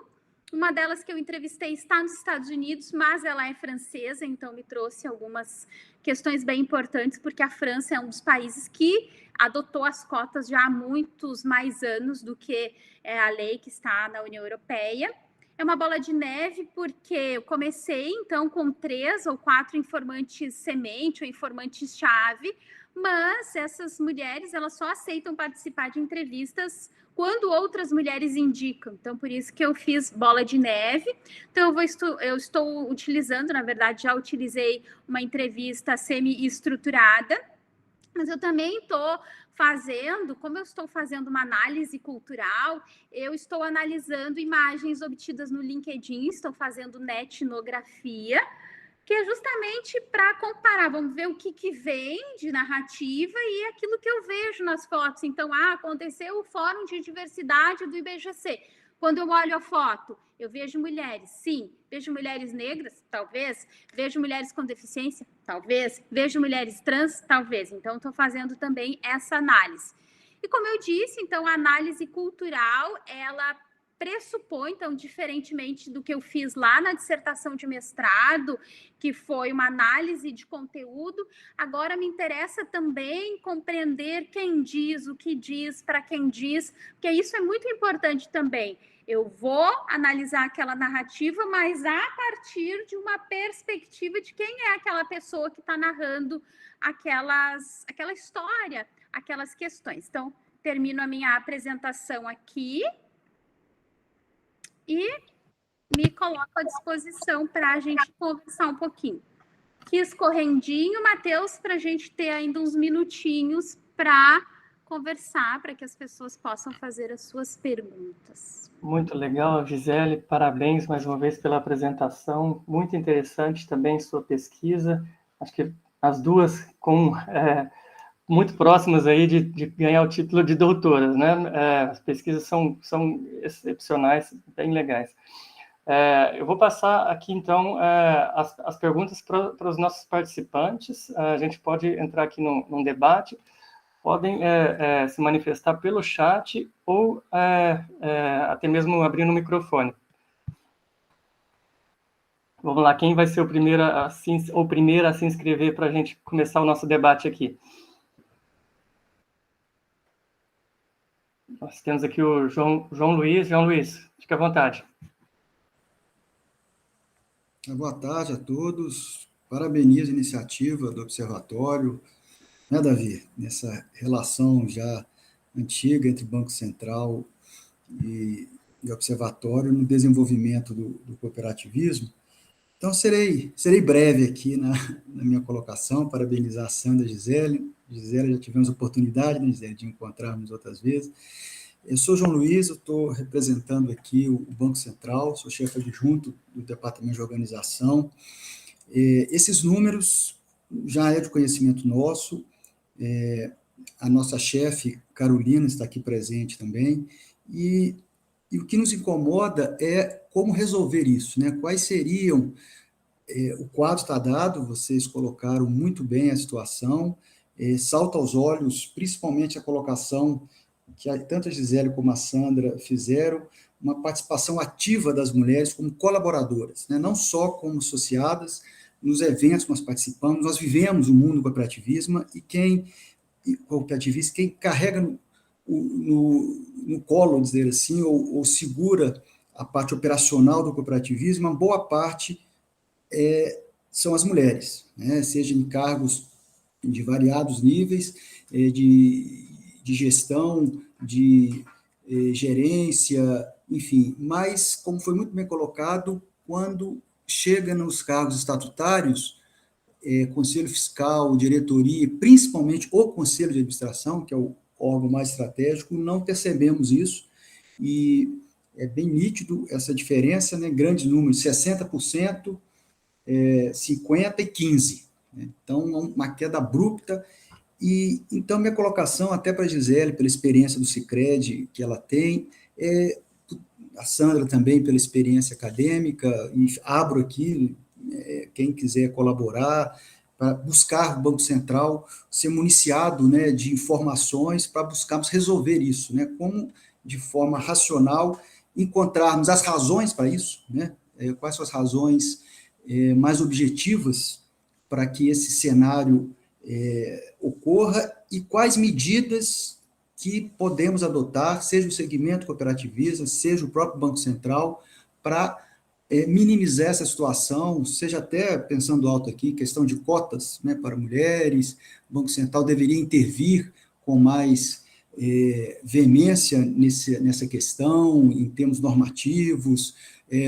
Uma delas que eu entrevistei está nos Estados Unidos, mas ela é francesa, então me trouxe algumas questões bem importantes, porque a França é um dos países que adotou as cotas já há muitos mais anos do que a lei que está na União Europeia. É uma bola de neve, porque eu comecei, então, com 3 ou 4 informantes semente ou informantes-chave, mas essas mulheres, elas só aceitam participar de entrevistas quando outras mulheres indicam. Então, por isso que eu fiz bola de neve. Então, eu estou utilizando, na verdade, já utilizei uma entrevista semi-estruturada, mas eu também estou fazendo, como eu estou fazendo uma análise cultural, eu estou analisando imagens obtidas no LinkedIn, estou fazendo netnografia, que é justamente para comparar, vamos ver o que vem de narrativa e aquilo que eu vejo nas fotos. Então, aconteceu o Fórum de Diversidade do IBGC. Quando eu olho a foto, eu vejo mulheres, sim. Vejo mulheres negras, talvez. Vejo mulheres com deficiência, talvez. Vejo mulheres trans, talvez. Então, estou fazendo também essa análise. E como eu disse, então, a análise cultural, ela pressupõe, então, diferentemente do que eu fiz lá na dissertação de mestrado, que foi uma análise de conteúdo, agora me interessa também compreender quem diz, o que diz, para quem diz, porque isso é muito importante também. Eu vou analisar aquela narrativa, mas a partir de uma perspectiva de quem é aquela pessoa que está narrando aquela história, aquelas questões. Então, termino a minha apresentação aqui e me coloco à disposição para a gente conversar um pouquinho. Quis correndinho, Matheus, para a gente ter ainda uns minutinhos para conversar, para que as pessoas possam fazer as suas perguntas. Muito legal, Gisele, parabéns mais uma vez pela apresentação, muito interessante também sua pesquisa, acho que as duas muito próximas aí de ganhar o título de doutoras, né? As pesquisas são excepcionais, bem legais. Eu vou passar aqui, então, as perguntas para os nossos participantes. A gente pode entrar aqui num debate, podem se manifestar pelo chat ou até mesmo abrindo o microfone. Vamos lá, quem vai ser o primeiro a se inscrever para a gente começar o nosso debate aqui? Nós temos aqui o João Luiz. João Luiz, fique à vontade. Boa tarde a todos. Parabenizo a iniciativa do Observatório, né, Davi? Nessa relação já antiga entre Banco Central e Observatório no desenvolvimento do cooperativismo. Então, serei breve aqui na minha colocação, parabenizar a Sandra e a Gisele. Gisele, já tivemos oportunidade, né, Gisele, de encontrarmos outras vezes. Eu sou João Luiz, eu estou representando aqui o Banco Central, sou chefe adjunto do Departamento de Organização. Esses números já é de conhecimento nosso, a nossa chefe, Carolina, está aqui presente também, e o que nos incomoda é como resolver isso, né? Quais seriam... o quadro está dado, vocês colocaram muito bem a situação, salta aos olhos, principalmente a colocação que tanto a Gisele como a Sandra fizeram, uma participação ativa das mulheres como colaboradoras, né? Não só como associadas, nos eventos que nós participamos, nós vivemos o mundo do cooperativismo, e quem carrega no colo, dizer assim, ou segura a parte operacional do cooperativismo, uma boa parte são as mulheres, né? Seja em cargos de variados níveis, de gestão, de gerência, enfim, mas, como foi muito bem colocado, quando chega nos cargos estatutários, conselho fiscal, diretoria, principalmente o conselho de administração, que é o órgão mais estratégico, não percebemos isso, e é bem nítido essa diferença, né? Grandes números, 60%, 50% e 15%. né? Então, uma queda abrupta. E então, minha colocação, até para a Gisele, pela experiência do Sicredi que ela tem, a Sandra também pela experiência acadêmica, e abro aqui, quem quiser colaborar, para buscar o Banco Central ser municiado, né, de informações para buscarmos resolver isso, né, como, de forma racional, encontrarmos as razões para isso, né, quais são as razões mais objetivas para que esse cenário ocorra e quais medidas que podemos adotar, seja o segmento cooperativista, seja o próprio Banco Central, para minimizar essa situação, seja até, pensando alto aqui, questão de cotas, né, para mulheres, o Banco Central deveria intervir com mais veemência nessa questão, em termos normativos.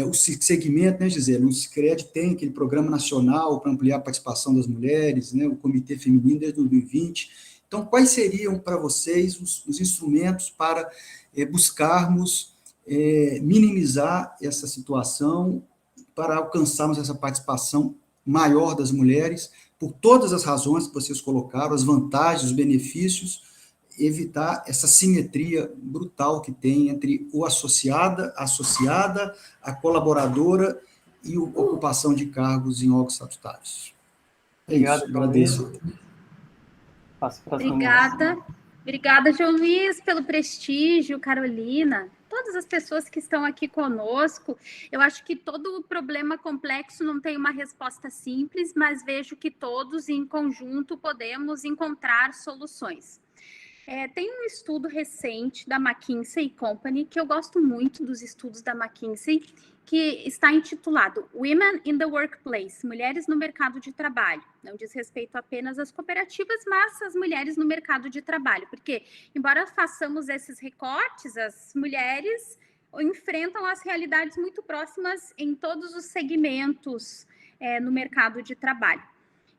O segmento, né, Gisele, o Sicredi tem aquele programa nacional para ampliar a participação das mulheres, né, o Comitê Feminino desde 2020. Então, quais seriam para vocês os instrumentos para buscarmos minimizar essa situação, para alcançarmos essa participação maior das mulheres, por todas as razões que vocês colocaram, as vantagens, os benefícios, evitar essa simetria brutal que tem entre a associada, a colaboradora e a ocupação de cargos em órgãos estatutários. Obrigado, isso, agradeço. Obrigada, João Luiz, pelo prestígio, Carolina, todas as pessoas que estão aqui conosco. Eu acho que todo problema complexo não tem uma resposta simples, mas vejo que todos, em conjunto, podemos encontrar soluções. Tem um estudo recente da McKinsey & Company, que eu gosto muito dos estudos da McKinsey, que está intitulado Women in the Workplace, Mulheres no Mercado de Trabalho. Não diz respeito apenas às cooperativas, mas às mulheres no mercado de trabalho, porque, embora façamos esses recortes, as mulheres enfrentam as realidades muito próximas em todos os segmentos no mercado de trabalho.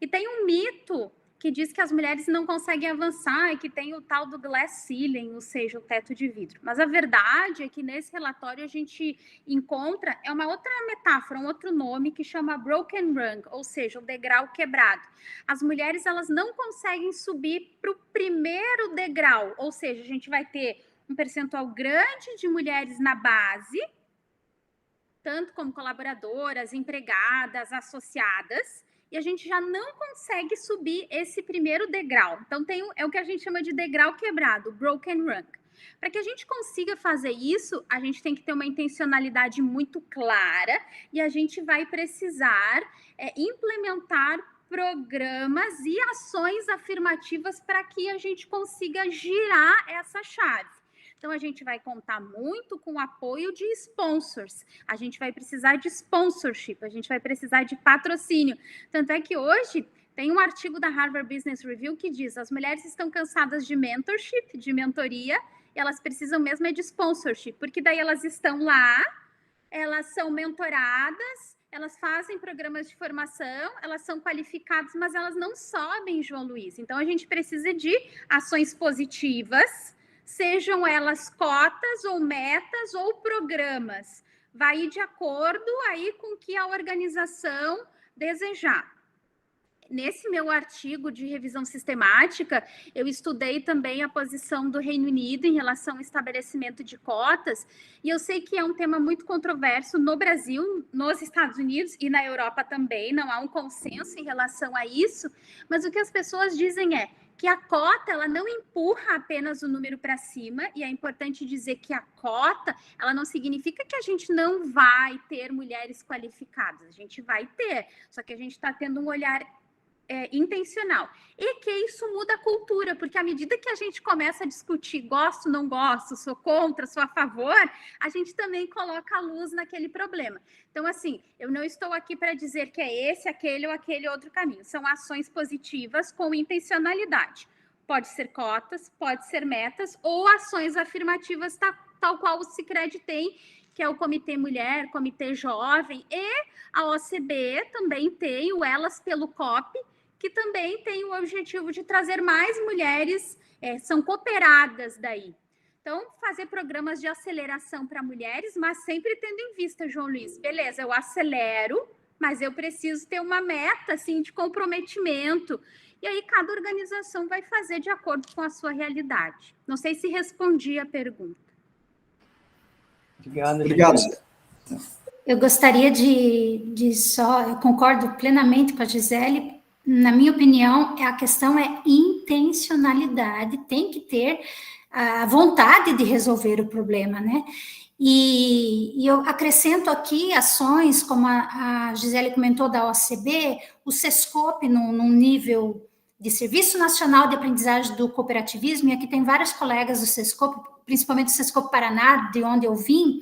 E tem um mito que diz que as mulheres não conseguem avançar e que tem o tal do glass ceiling, ou seja, o teto de vidro. Mas a verdade é que nesse relatório a gente encontra, uma outra metáfora, um outro nome que chama broken rung, ou seja, o degrau quebrado. As mulheres, elas não conseguem subir para o primeiro degrau, ou seja, a gente vai ter um percentual grande de mulheres na base, tanto como colaboradoras, empregadas, associadas, e a gente já não consegue subir esse primeiro degrau. Então, é o que a gente chama de degrau quebrado, broken rung. Para que a gente consiga fazer isso, a gente tem que ter uma intencionalidade muito clara e a gente vai precisar implementar programas e ações afirmativas para que a gente consiga girar essa chave. Então, a gente vai contar muito com o apoio de sponsors. A gente vai precisar de sponsorship, a gente vai precisar de patrocínio. Tanto é que hoje tem um artigo da Harvard Business Review que diz: as mulheres estão cansadas de mentorship, de mentoria, e elas precisam mesmo de sponsorship, porque daí elas estão lá, elas são mentoradas, elas fazem programas de formação, elas são qualificadas, mas elas não sobem, João Luiz. Então, a gente precisa de ações positivas, sejam elas cotas ou metas ou programas. Vai ir de acordo aí com o que a organização desejar. Nesse meu artigo de revisão sistemática, eu estudei também a posição do Reino Unido em relação ao estabelecimento de cotas, e eu sei que é um tema muito controverso no Brasil, nos Estados Unidos e na Europa também, não há um consenso em relação a isso, mas o que as pessoas dizem é que a cota, ela não empurra apenas o número para cima, e é importante dizer que a cota, ela não significa que a gente não vai ter mulheres qualificadas, a gente vai ter, só que a gente está tendo um olhar intencional. E que isso muda a cultura, porque à medida que a gente começa a discutir gosto, não gosto, sou contra, sou a favor, a gente também coloca a luz naquele problema. Então, assim, eu não estou aqui para dizer que é esse, aquele ou aquele outro caminho. São ações positivas com intencionalidade. Pode ser cotas, pode ser metas ou ações afirmativas, tal qual o Sicredi tem, que é o Comitê Mulher, Comitê Jovem, e a OCB também tem o Elas pelo COP, que também tem o objetivo de trazer mais mulheres, são cooperadas daí. Então, fazer programas de aceleração para mulheres, mas sempre tendo em vista, João Luiz, beleza, eu acelero, mas eu preciso ter uma meta, assim, de comprometimento. E aí cada organização vai fazer de acordo com a sua realidade. Não sei se respondi a pergunta. Obrigado. Eu gostaria de só, eu concordo plenamente com a Gisele. Na minha opinião, a questão é intencionalidade, tem que ter a vontade de resolver o problema, né? E eu acrescento aqui ações, como a Gisele comentou da OCB, o SESCOP num nível de Serviço Nacional de Aprendizagem do Cooperativismo, e aqui tem vários colegas do SESCOP, principalmente do SESCOP Paraná, de onde eu vim,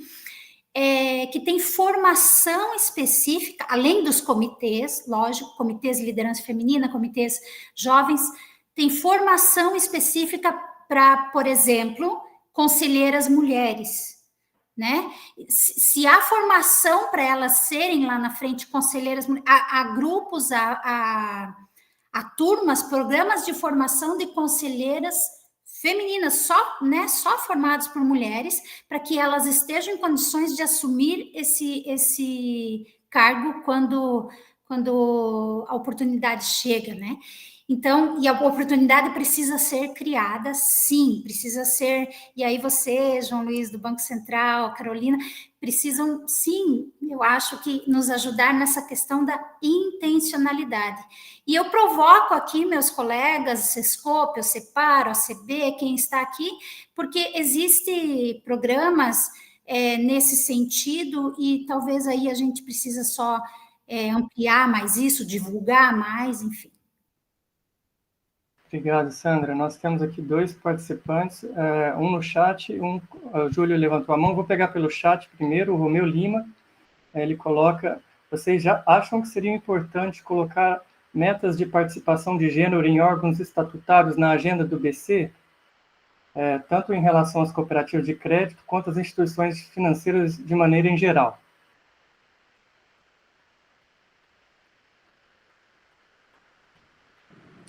que tem formação específica, além dos comitês, lógico, comitês de liderança feminina, comitês jovens, tem formação específica para, por exemplo, conselheiras mulheres, né? Se há formação para elas serem lá na frente conselheiras, há grupos, há turmas, programas de formação de conselheiras femininas, só formadas por mulheres, para que elas estejam em condições de assumir esse cargo quando a oportunidade chega, né? Então, e a oportunidade precisa ser criada, sim, precisa ser, e aí você, João Luiz, do Banco Central, Carolina, precisam, sim, eu acho que nos ajudar nessa questão da intencionalidade. E eu provoco aqui meus colegas, o SESCOP, o CEPAR, o ACB, quem está aqui, porque existem programas nesse sentido, e talvez aí a gente precisa só ampliar mais isso, divulgar mais, enfim. Obrigado, Sandra. Nós temos aqui 2 participantes, um no chat, o Júlio levantou a mão. Vou pegar pelo chat primeiro, o Romeu Lima. Ele coloca: vocês já acham que seria importante colocar metas de participação de gênero em órgãos estatutários na agenda do BC, tanto em relação às cooperativas de crédito quanto às instituições financeiras de maneira em geral?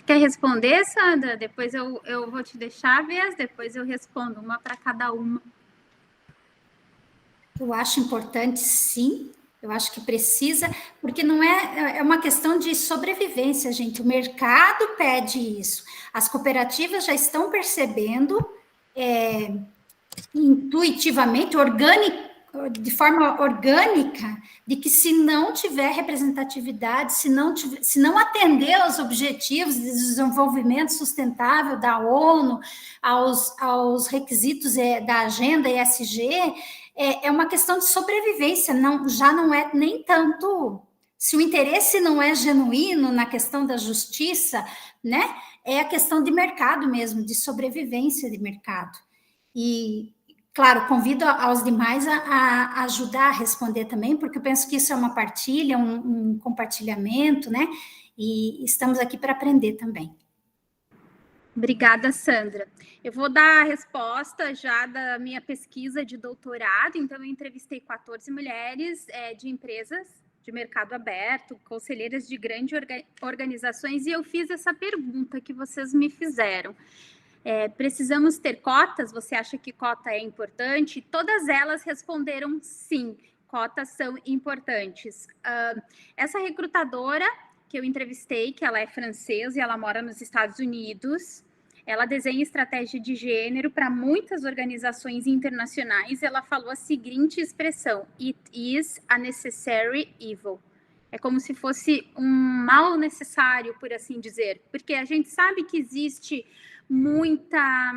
Quer responder, Sandra? Depois eu vou te deixar a vez, depois eu respondo, uma para cada uma. Eu acho importante, sim. Eu acho que precisa, porque não é uma questão de sobrevivência, gente. O mercado pede isso. As cooperativas já estão percebendo intuitivamente, de forma orgânica, de que se não tiver representatividade, se não atender aos objetivos de desenvolvimento sustentável da ONU, aos requisitos da agenda ESG, é uma questão de sobrevivência, já não é nem tanto, se o interesse não é genuíno na questão da justiça, né, é a questão de mercado mesmo, de sobrevivência de mercado. E, claro, convido aos demais a ajudar a responder também, porque eu penso que isso é uma partilha, um compartilhamento, né, e estamos aqui para aprender também. Obrigada, Sandra. Eu vou dar a resposta já da minha pesquisa de doutorado. Então, eu entrevistei 14 mulheres de empresas de mercado aberto, conselheiras de grandes organizações, e eu fiz essa pergunta que vocês me fizeram. Precisamos ter cotas? Você acha que cota é importante? Todas elas responderam sim, cotas são importantes. Essa recrutadora que eu entrevistei, que ela é francesa e ela mora nos Estados Unidos, ela desenha estratégia de gênero para muitas organizações internacionais. Ela falou a seguinte expressão: "It is a necessary evil". É como se fosse um mal necessário, por assim dizer, porque a gente sabe que existe muita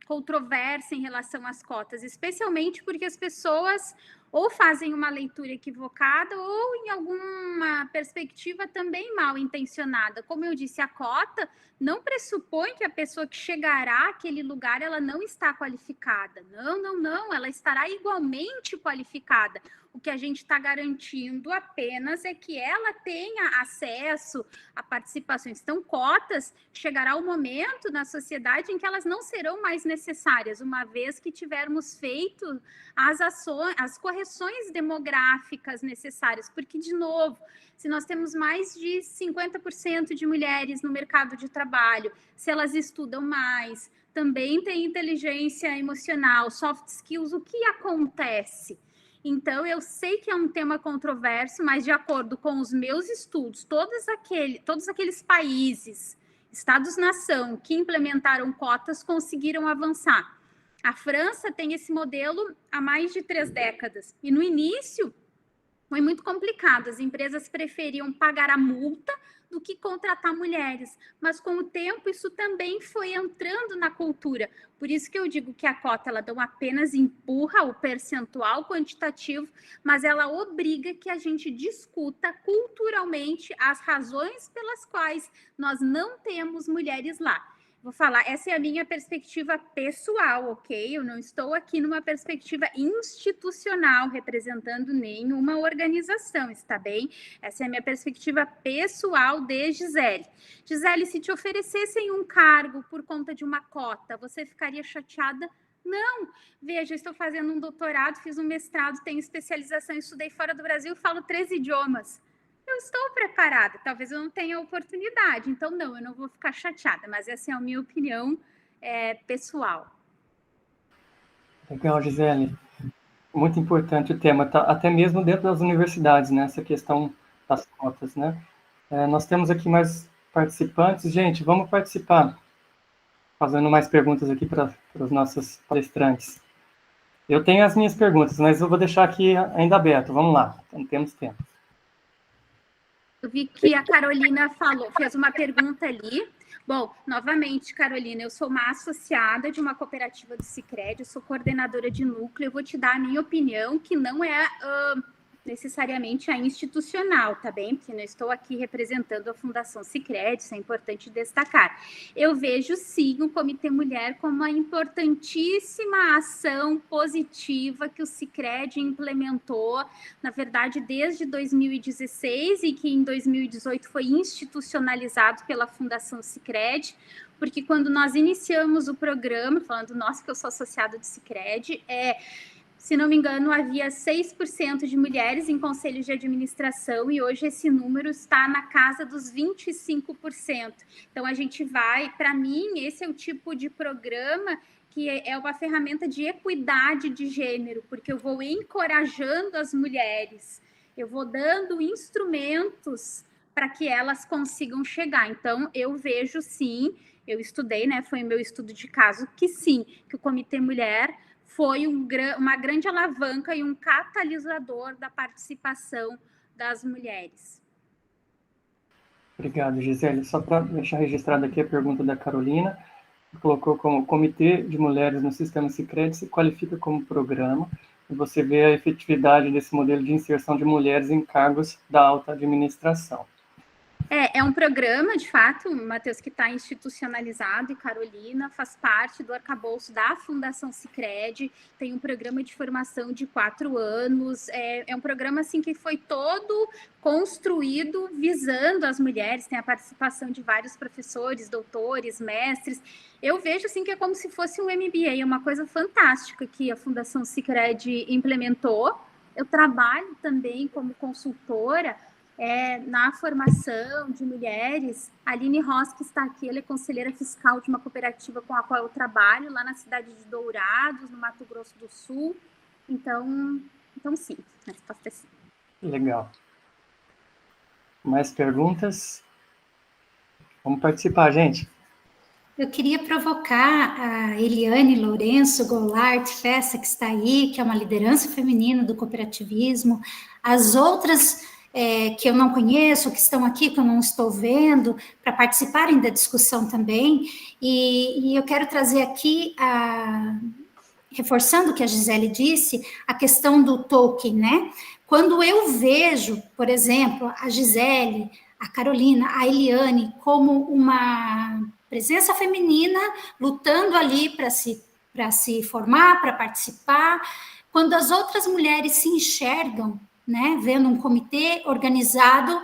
controvérsia em relação às cotas, especialmente porque as pessoas ou fazem uma leitura equivocada ou em alguma perspectiva também mal intencionada. Como eu disse, a cota não pressupõe que a pessoa que chegará àquele lugar, ela não está qualificada. Não, ela estará igualmente qualificada. O que a gente está garantindo apenas é que ela tenha acesso a participações. Então, cotas, chegará o momento na sociedade em que elas não serão mais necessárias, uma vez que tivermos feito as ações, as correções demográficas necessárias, porque, de novo, se nós temos mais de 50% de mulheres no mercado de trabalho, se elas estudam mais, também têm inteligência emocional, soft skills, o que acontece? Então, eu sei que é um tema controverso, mas de acordo com os meus estudos, todos aqueles países, Estados-nação, que implementaram cotas, conseguiram avançar. A França tem esse modelo há mais de 3 décadas. E no início, foi muito complicado. As empresas preferiam pagar a multa do que contratar mulheres. Mas, com o tempo, isso também foi entrando na cultura. Por isso que eu digo que a cota ela não apenas empurra o percentual quantitativo, mas ela obriga que a gente discuta culturalmente as razões pelas quais nós não temos mulheres lá. Vou falar, essa é a minha perspectiva pessoal, ok? Eu não estou aqui numa perspectiva institucional, representando nenhuma organização, está bem? Essa é a minha perspectiva pessoal de Gisele. Gisele, se te oferecessem um cargo por conta de uma cota, você ficaria chateada? Não. Veja, estou fazendo um doutorado, fiz um mestrado, tenho especialização, estudei fora do Brasil, falo 3 idiomas. Eu estou preparada, talvez eu não tenha oportunidade, então não, eu não vou ficar chateada, mas essa é a minha opinião pessoal. Legal, Gisele. Muito importante o tema, tá? Até mesmo dentro das universidades, né? Essa questão das cotas, né? Nós temos aqui mais participantes. Gente, vamos participar, fazendo mais perguntas aqui para os nossos palestrantes. Eu tenho as minhas perguntas, mas eu vou deixar aqui ainda aberto. Vamos lá, não temos tempo. Eu vi que a Carolina fez uma pergunta ali. Bom, novamente, Carolina, eu sou uma associada de uma cooperativa do Sicredi, eu sou coordenadora de núcleo, eu vou te dar a minha opinião, que não é necessariamente a institucional, tá bem? Porque não estou aqui representando a Fundação Sicredi, isso é importante destacar. Eu vejo, sim, o Comitê Mulher como uma importantíssima ação positiva que o Sicredi implementou, na verdade, desde 2016, e que em 2018 foi institucionalizado pela Fundação Sicredi, porque quando nós iniciamos o programa, falando, nossa, que eu sou associada do Sicredi, se não me engano, havia 6% de mulheres em conselhos de administração e hoje esse número está na casa dos 25%. Então, a gente vai... Para mim, esse é o tipo de programa que é uma ferramenta de equidade de gênero, porque eu vou encorajando as mulheres, eu vou dando instrumentos para que elas consigam chegar. Então, eu vejo, sim, eu estudei, né? Foi o meu estudo de caso, que sim, que o Comitê Mulher foi uma grande alavanca e um catalisador da participação das mulheres. Obrigado, Gisele. Só para deixar registrada aqui a pergunta da Carolina, colocou como Comitê de Mulheres no Sistema Sicredi se qualifica como programa, e você vê a efetividade desse modelo de inserção de mulheres em cargos da alta administração. É um programa, de fato, Matheus, que está institucionalizado, e Carolina faz parte do arcabouço da Fundação Sicredi, tem um programa de formação de 4 anos, é um programa assim, que foi todo construído visando as mulheres, tem a participação de vários professores, doutores, mestres. Eu vejo assim, que é como se fosse um MBA, é uma coisa fantástica que a Fundação Sicredi implementou. Eu trabalho também como consultora na formação de mulheres. A Aline Ross, que está aqui, ela é conselheira fiscal de uma cooperativa com a qual eu trabalho, lá na cidade de Dourados, no Mato Grosso do Sul. Então sim, a resposta é sim. Legal. Mais perguntas? Vamos participar, gente. Eu queria provocar a Eliane Lourenço Goulart Fessa, que está aí, que é uma liderança feminina do cooperativismo, as outras que eu não conheço, que estão aqui, que eu não estou vendo, para participarem da discussão também, e eu quero trazer aqui, reforçando o que a Gisele disse, a questão do Tolkien, né? Quando eu vejo, por exemplo, a Gisele, a Carolina, a Eliane, como uma presença feminina lutando ali para se formar, para participar, quando as outras mulheres se enxergam, né, vendo um comitê organizado,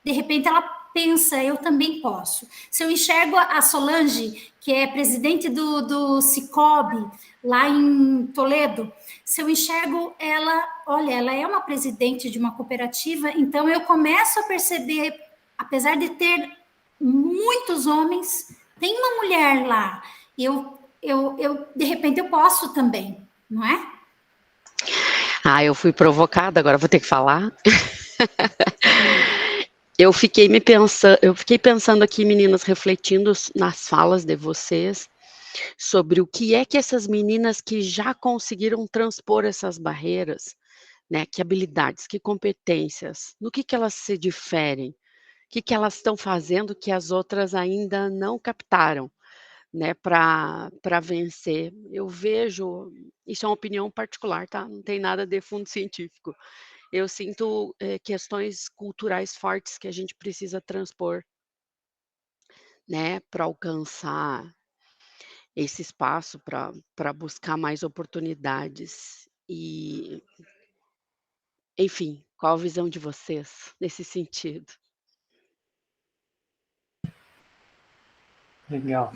de repente ela pensa, eu também posso. Se eu enxergo a Solange, que é presidente do Cicobi, lá em Toledo, se eu enxergo ela, olha, ela é uma presidente de uma cooperativa, então eu começo a perceber, apesar de ter muitos homens, tem uma mulher lá, eu de repente eu posso também, não é? Eu fui provocada, agora vou ter que falar. Eu fiquei pensando aqui, meninas, refletindo nas falas de vocês, sobre o que é que essas meninas que já conseguiram transpor essas barreiras, né, que habilidades, que competências, no que elas se diferem, o que elas estão fazendo que as outras ainda não captaram, né, para vencer. Eu vejo, isso é uma opinião particular, tá? Não tem nada de fundo científico. Eu sinto questões culturais fortes que a gente precisa transpor, né, para alcançar esse espaço, para buscar mais oportunidades. E, enfim, qual a visão de vocês nesse sentido? Legal.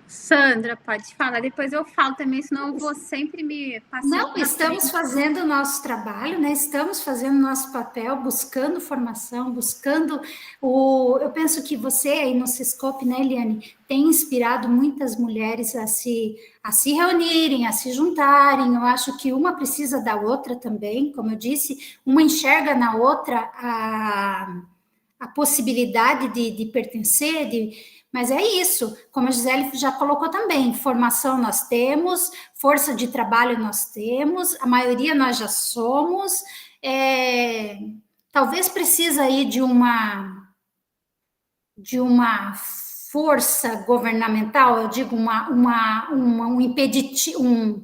Sandra, pode falar, depois eu falo também, senão eu vou sempre me passar. Não, estamos fazendo o nosso trabalho, né? Estamos fazendo o nosso papel, buscando formação, buscando eu penso que você aí no Sescope, né, Eliane, tem inspirado muitas mulheres a se reunirem, a se juntarem. Eu acho que uma precisa da outra também, como eu disse, uma enxerga na outra a possibilidade de pertencer, mas é isso, como a Gisele já colocou também, formação nós temos, força de trabalho nós temos, a maioria nós já somos, talvez precisa aí de uma força governamental, eu digo um impeditivo,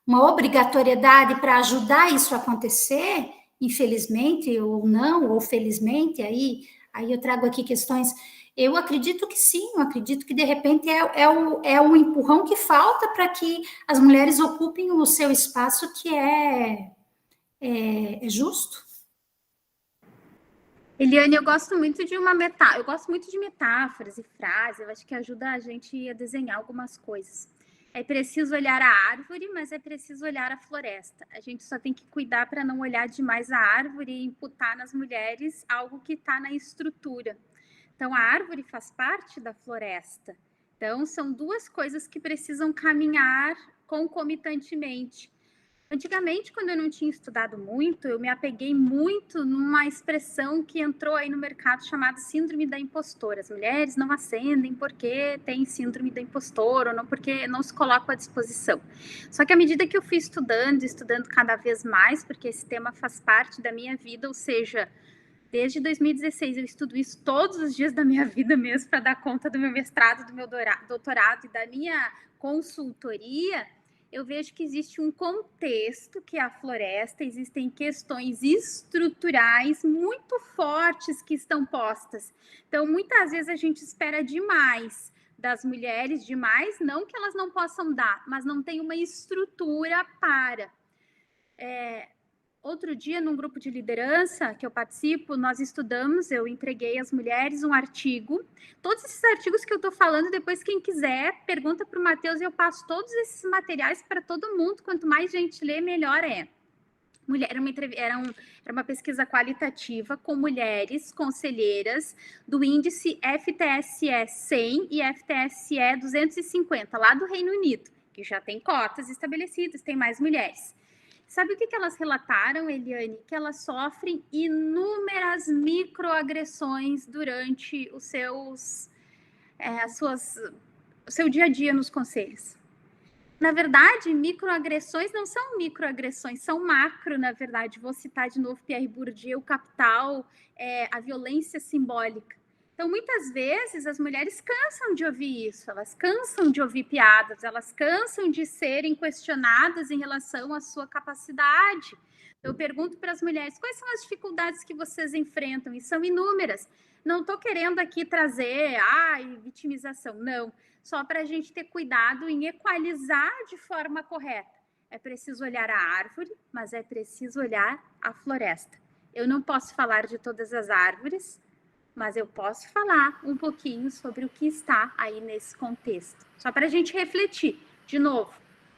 uma obrigatoriedade para ajudar isso a acontecer, infelizmente, ou não, ou felizmente, aí eu trago aqui questões. Eu acredito que sim, eu acredito que de repente é um empurrão que falta para que as mulheres ocupem o seu espaço, que é justo. Eliane, eu gosto muito de eu gosto muito de metáforas e frases, eu acho que ajuda a gente a desenhar algumas coisas. É preciso olhar a árvore, mas é preciso olhar a floresta. A gente só tem que cuidar para não olhar demais a árvore e imputar nas mulheres algo que está na estrutura. Então, a árvore faz parte da floresta. Então, são duas coisas que precisam caminhar concomitantemente. Antigamente, quando eu não tinha estudado muito, eu me apeguei muito numa expressão que entrou aí no mercado chamada síndrome da impostora. As mulheres não ascendem porque têm síndrome da impostora, ou não porque não se colocam à disposição. Só que à medida que eu fui estudando cada vez mais, porque esse tema faz parte da minha vida, ou seja, desde 2016 eu estudo isso todos os dias da minha vida mesmo para dar conta do meu mestrado, do meu doutorado e da minha consultoria. Eu vejo que existe um contexto que é a floresta, existem questões estruturais muito fortes que estão postas. Então, muitas vezes a gente espera demais das mulheres, demais, não que elas não possam dar, mas não tem uma estrutura para. Outro dia, num grupo de liderança que eu participo, nós estudamos, eu entreguei às mulheres um artigo. Todos esses artigos que eu estou falando, depois quem quiser, pergunta para o Matheus e eu passo todos esses materiais para todo mundo. Quanto mais gente lê, melhor é. Era uma pesquisa qualitativa com mulheres conselheiras do índice FTSE 100 e FTSE 250, lá do Reino Unido, que já tem cotas estabelecidas, tem mais mulheres. Sabe o que elas relataram, Eliane? Que elas sofrem inúmeras microagressões durante o seu dia a dia nos conselhos. Na verdade, microagressões não são microagressões, são macro, na verdade. Vou citar de novo Pierre Bourdieu, o Capital, a violência simbólica. Então, muitas vezes, as mulheres cansam de ouvir isso, elas cansam de ouvir piadas, elas cansam de serem questionadas em relação à sua capacidade. Eu pergunto para as mulheres, quais são as dificuldades que vocês enfrentam? E são inúmeras. Não estou querendo aqui trazer, vitimização, não. Só para a gente ter cuidado em equalizar de forma correta. É preciso olhar a árvore, mas é preciso olhar a floresta. Eu não posso falar de todas as árvores, mas eu posso falar um pouquinho sobre o que está aí nesse contexto. Só para a gente refletir. De novo,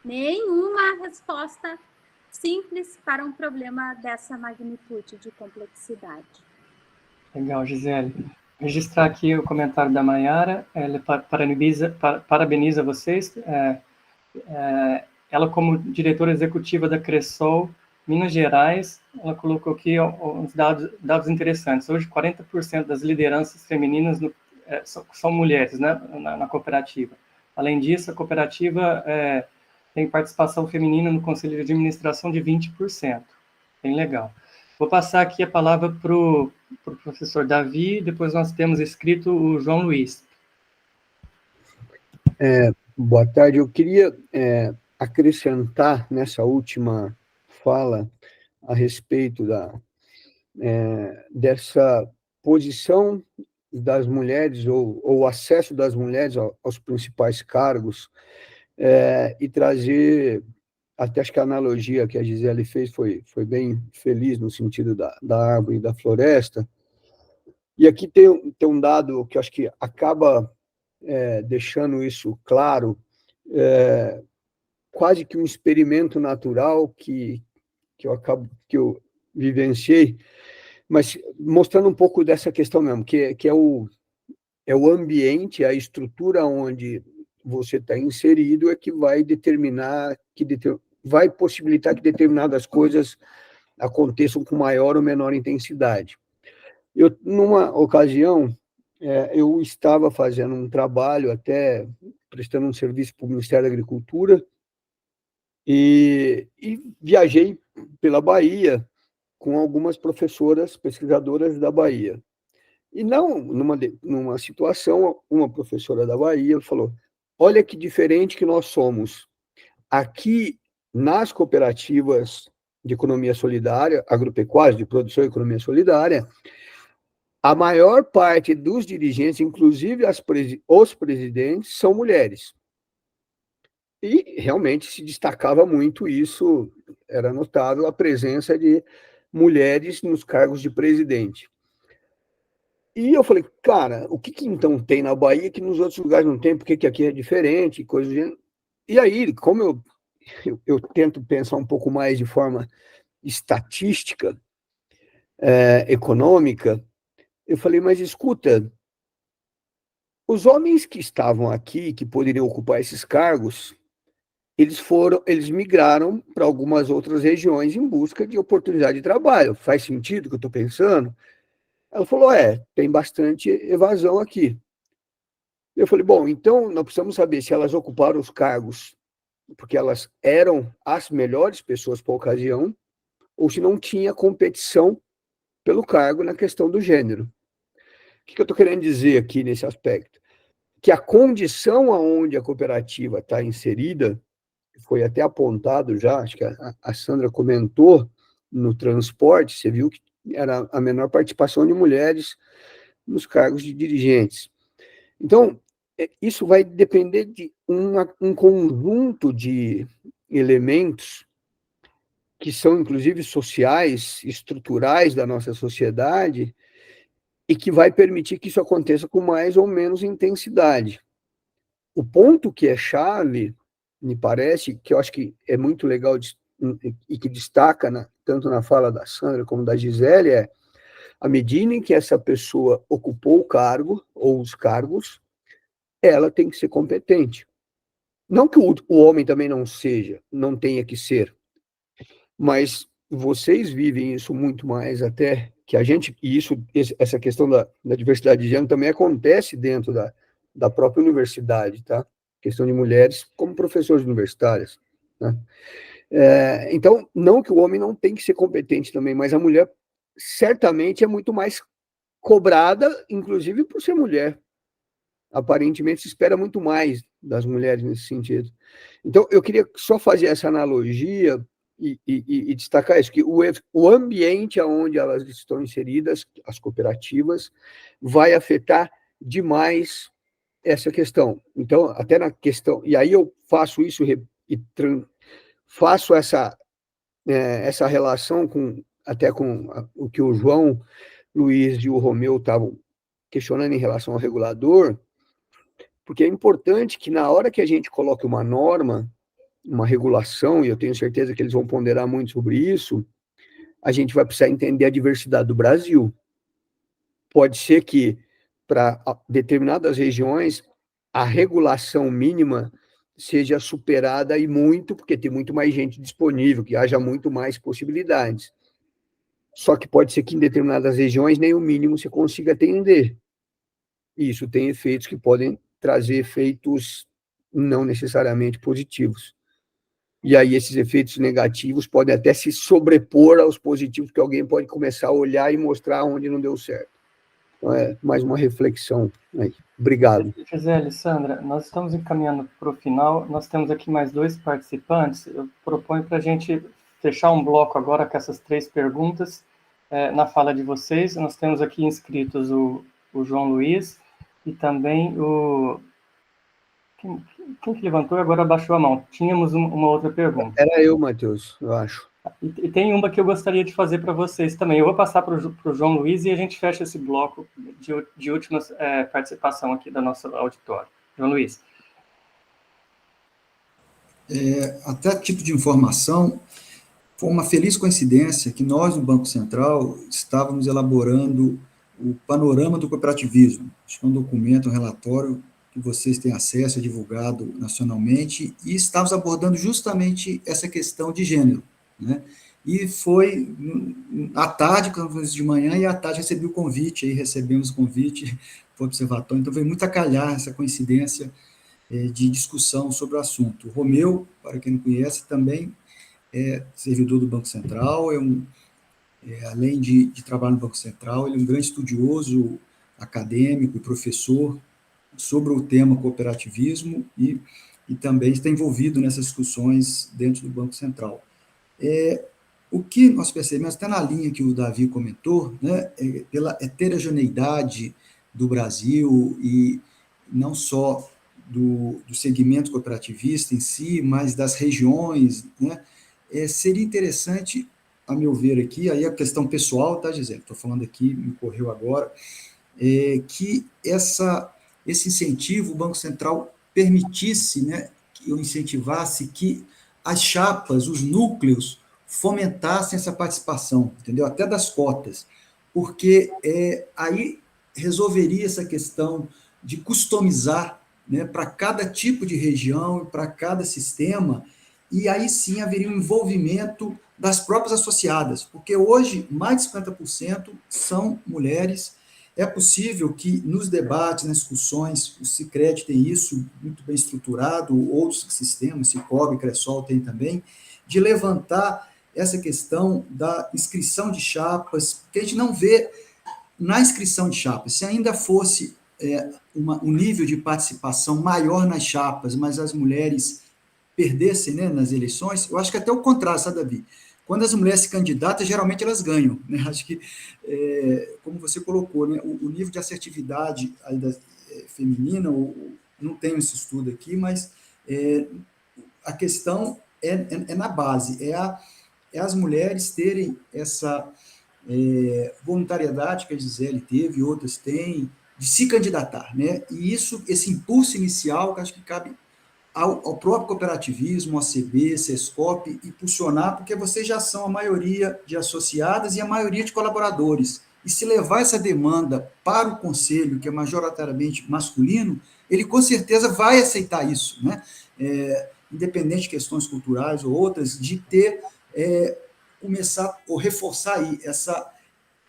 nenhuma resposta simples para um problema dessa magnitude de complexidade. Legal, Gisele. Registrar aqui o comentário da Mayara. Ela parabeniza vocês. Ela, como diretora executiva da Cressol, Minas Gerais, ela colocou aqui uns dados interessantes. Hoje, 40% das lideranças femininas são mulheres, né, na cooperativa. Além disso, a cooperativa tem participação feminina no conselho de administração de 20%. Bem legal. Vou passar aqui a palavra para o professor Davi, depois nós temos escrito o João Luiz. Boa tarde. Eu queria acrescentar nessa última fala a respeito dessa posição das mulheres, ou o acesso das mulheres aos principais cargos, e trazer, até acho que a analogia que a Gisele fez foi bem feliz, no sentido da árvore e da floresta. E aqui tem um dado que eu acho que acaba deixando isso claro, quase que um experimento natural que eu vivenciei, mas mostrando um pouco dessa questão mesmo, que é o ambiente, a estrutura onde você está inserido é que vai determinar, vai possibilitar que determinadas coisas aconteçam com maior ou menor intensidade. Numa ocasião, eu estava fazendo um trabalho, até prestando um serviço para o Ministério da Agricultura, e viajei pela Bahia com algumas professoras pesquisadoras da Bahia. E numa situação, uma professora da Bahia falou: olha que diferente que nós somos. Aqui, nas cooperativas de economia solidária, agropecuárias, de produção e economia solidária, a maior parte dos dirigentes, inclusive os presidentes, são mulheres. E realmente se destacava muito isso, era notável a presença de mulheres nos cargos de presidente. E eu falei, cara, o que então tem na Bahia que nos outros lugares não tem? Por que aqui é diferente? Coisa do gênero. E aí, como eu tento pensar um pouco mais de forma estatística, econômica, eu falei, mas escuta, os homens que estavam aqui, que poderiam ocupar esses cargos, eles migraram para algumas outras regiões em busca de oportunidade de trabalho. Faz sentido o que eu estou pensando? Ela falou, tem bastante evasão aqui. Eu falei, bom, então nós precisamos saber se elas ocuparam os cargos porque elas eram as melhores pessoas para a ocasião, ou se não tinha competição pelo cargo na questão do gênero. O que eu estou querendo dizer aqui nesse aspecto? Que a condição aonde a cooperativa está inserida, foi até apontado já, acho que a Sandra comentou, no transporte, você viu que era a menor participação de mulheres nos cargos de dirigentes. Então, isso vai depender de um conjunto de elementos que são, inclusive, sociais, estruturais da nossa sociedade, e que vai permitir que isso aconteça com mais ou menos intensidade. O ponto que é chave, me parece, que eu acho que é muito legal e que destaca tanto na fala da Sandra como da Gisele, à medida em que essa pessoa ocupou o cargo, ou os cargos, ela tem que ser competente. Não que o homem também não tenha que ser, mas vocês vivem isso muito mais até que a gente, e essa questão da diversidade de gênero também acontece dentro da própria universidade, tá? Questão de mulheres como professores universitários, né? Então, não que o homem não tem que ser competente também, mas a mulher certamente é muito mais cobrada, inclusive por ser mulher. Aparentemente se espera muito mais das mulheres nesse sentido. Então, eu queria só fazer essa analogia e destacar isso, que o ambiente onde elas estão inseridas, as cooperativas, vai afetar demais essa questão. Então, até na questão... E aí eu faço isso faço essa relação até com o que o João Luiz e o Romeu estavam questionando em relação ao regulador, porque é importante que na hora que a gente coloque uma norma, uma regulação, e eu tenho certeza que eles vão ponderar muito sobre isso, a gente vai precisar entender a diversidade do Brasil. Pode ser que, para determinadas regiões, a regulação mínima seja superada e muito, porque tem muito mais gente disponível, que haja muito mais possibilidades. Só que pode ser que em determinadas regiões nem o mínimo você consiga atender. E isso tem efeitos que podem trazer efeitos não necessariamente positivos. E aí esses efeitos negativos podem até se sobrepor aos positivos, que alguém pode começar a olhar e mostrar onde não deu certo. Então, é mais uma reflexão aí. Obrigado. Gisele, Sandra, nós estamos encaminhando para o final, nós temos aqui mais 2 participantes, eu proponho para a gente fechar um bloco agora com essas 3 perguntas, na fala de vocês. Nós temos aqui inscritos o João Luiz e também o... Quem que levantou e agora abaixou a mão? Tínhamos uma outra pergunta. Era eu, Matheus, eu acho. E tem uma que eu gostaria de fazer para vocês também. Eu vou passar para o João Luiz e a gente fecha esse bloco de última participação aqui da nossa auditório. João Luiz. Até tipo de informação, foi uma feliz coincidência que nós, no Banco Central, estávamos elaborando o panorama do cooperativismo. Acho que é um documento, um relatório que vocês têm acesso, é divulgado nacionalmente, e estávamos abordando justamente essa questão de gênero, né? E foi à tarde, de manhã, e à tarde recebi o convite, aí recebemos o convite para o observatório, então veio muito a calhar essa coincidência de discussão sobre o assunto. O Romeu, para quem não conhece, também é servidor do Banco Central, além de trabalhar no Banco Central, ele é um grande estudioso acadêmico e professor sobre o tema cooperativismo e também está envolvido nessas discussões dentro do Banco Central. O que nós percebemos, até na linha que o Davi comentou, né, pela heterogeneidade do Brasil, e não só do segmento cooperativista em si, mas das regiões, né, seria interessante, a meu ver aqui, aí a questão pessoal, tá, Gisele? Estou falando aqui, me ocorreu agora, que esse incentivo, o Banco Central permitisse, né, ou incentivasse que as chapas, os núcleos, fomentassem essa participação, entendeu? Até das cotas, porque aí resolveria essa questão de customizar, né, para cada tipo de região, para cada sistema, e aí sim haveria um envolvimento das próprias associadas, porque hoje mais de 50% são mulheres. É possível que nos debates, nas discussões, o Sicredi tem isso muito bem estruturado, outros sistemas, Sicob, Cressol tem também, de levantar essa questão da inscrição de chapas, que a gente não vê na inscrição de chapas. Se ainda fosse um nível de participação maior nas chapas, mas as mulheres perdessem, né, nas eleições, eu acho que até o contrário, sabe, Davi? Quando as mulheres se candidatam, geralmente elas ganham, né? Acho que, como você colocou, né, o nível de assertividade aí feminina, não tenho esse estudo aqui, mas a questão é na base, as mulheres terem essa voluntariedade que a Gisele teve, e outras têm, de se candidatar, né? E esse impulso inicial, que acho que cabe ao próprio cooperativismo, ACB, Sescop, impulsionar, porque vocês já são a maioria de associadas e a maioria de colaboradores. E se levar essa demanda para o conselho, que é majoritariamente masculino, ele com certeza vai aceitar isso, né? Independente de questões culturais ou outras, de ter, começar ou reforçar aí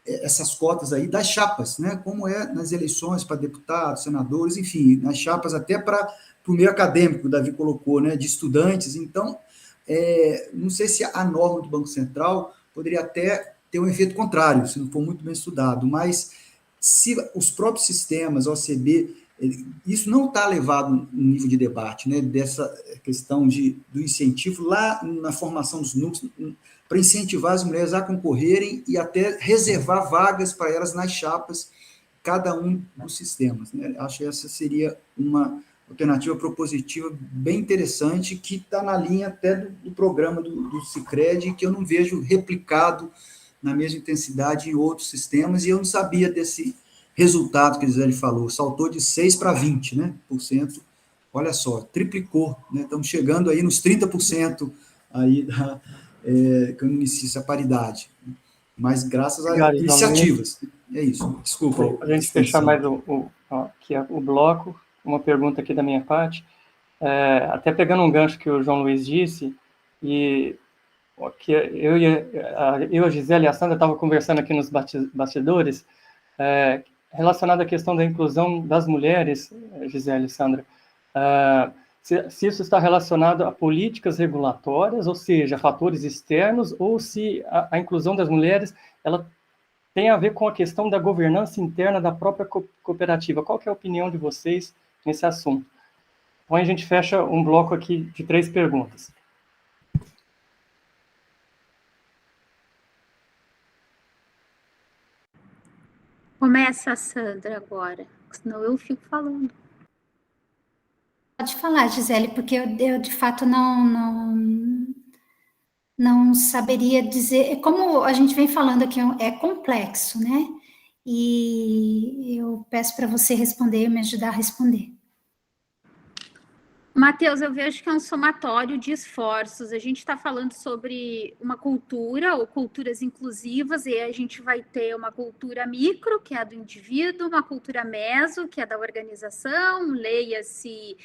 essas cotas aí das chapas, né? Como nas eleições para deputados, senadores, enfim, nas chapas até para o meio acadêmico, o Davi colocou, né, de estudantes. Então, não sei se a norma do Banco Central poderia até ter um efeito contrário, se não for muito bem estudado, mas se os próprios sistemas, OCB, isso não está levado no nível de debate, né, dessa questão do incentivo lá na formação dos núcleos, para incentivar as mulheres a concorrerem e até reservar vagas para elas nas chapas, cada um dos sistemas, né? Acho que essa seria uma alternativa propositiva bem interessante, que está na linha até do programa do Sicredi, que eu não vejo replicado na mesma intensidade em outros sistemas, e eu não sabia desse resultado que a Gisele falou, saltou de 6% para 20%, né, olha só, triplicou, né, estamos chegando aí nos 30% aí que eu inicio a paridade, mas graças a iniciativas. É isso, desculpa. A gente fechar mais aqui o bloco, uma pergunta aqui da minha parte. até pegando um gancho que o João Luiz disse, e que eu e a Gisele e a Sandra estavam conversando aqui nos bastidores, relacionado à questão da inclusão das mulheres, Gisele e Sandra, se isso está relacionado a políticas regulatórias, ou seja, fatores externos, ou se a inclusão das mulheres ela tem a ver com a questão da governança interna da própria cooperativa. Qual que é a opinião de vocês nesse assunto? Então, a gente fecha um bloco aqui de 3 perguntas. Começa a Sandra agora, senão eu fico falando. Pode falar, Gisele, porque eu de fato não saberia dizer. Como a gente vem falando aqui, é complexo, né? E eu peço para você responder, me ajudar a responder. Matheus, eu vejo que é um somatório de esforços. A gente está falando sobre uma cultura ou culturas inclusivas, e a gente vai ter uma cultura micro, que é a do indivíduo, uma cultura meso, que é da organização, leia-se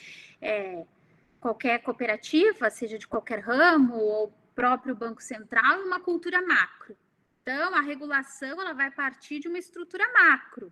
qualquer cooperativa, seja de qualquer ramo, ou próprio Banco Central, e uma cultura macro. Então, a regulação ela vai partir de uma estrutura macro.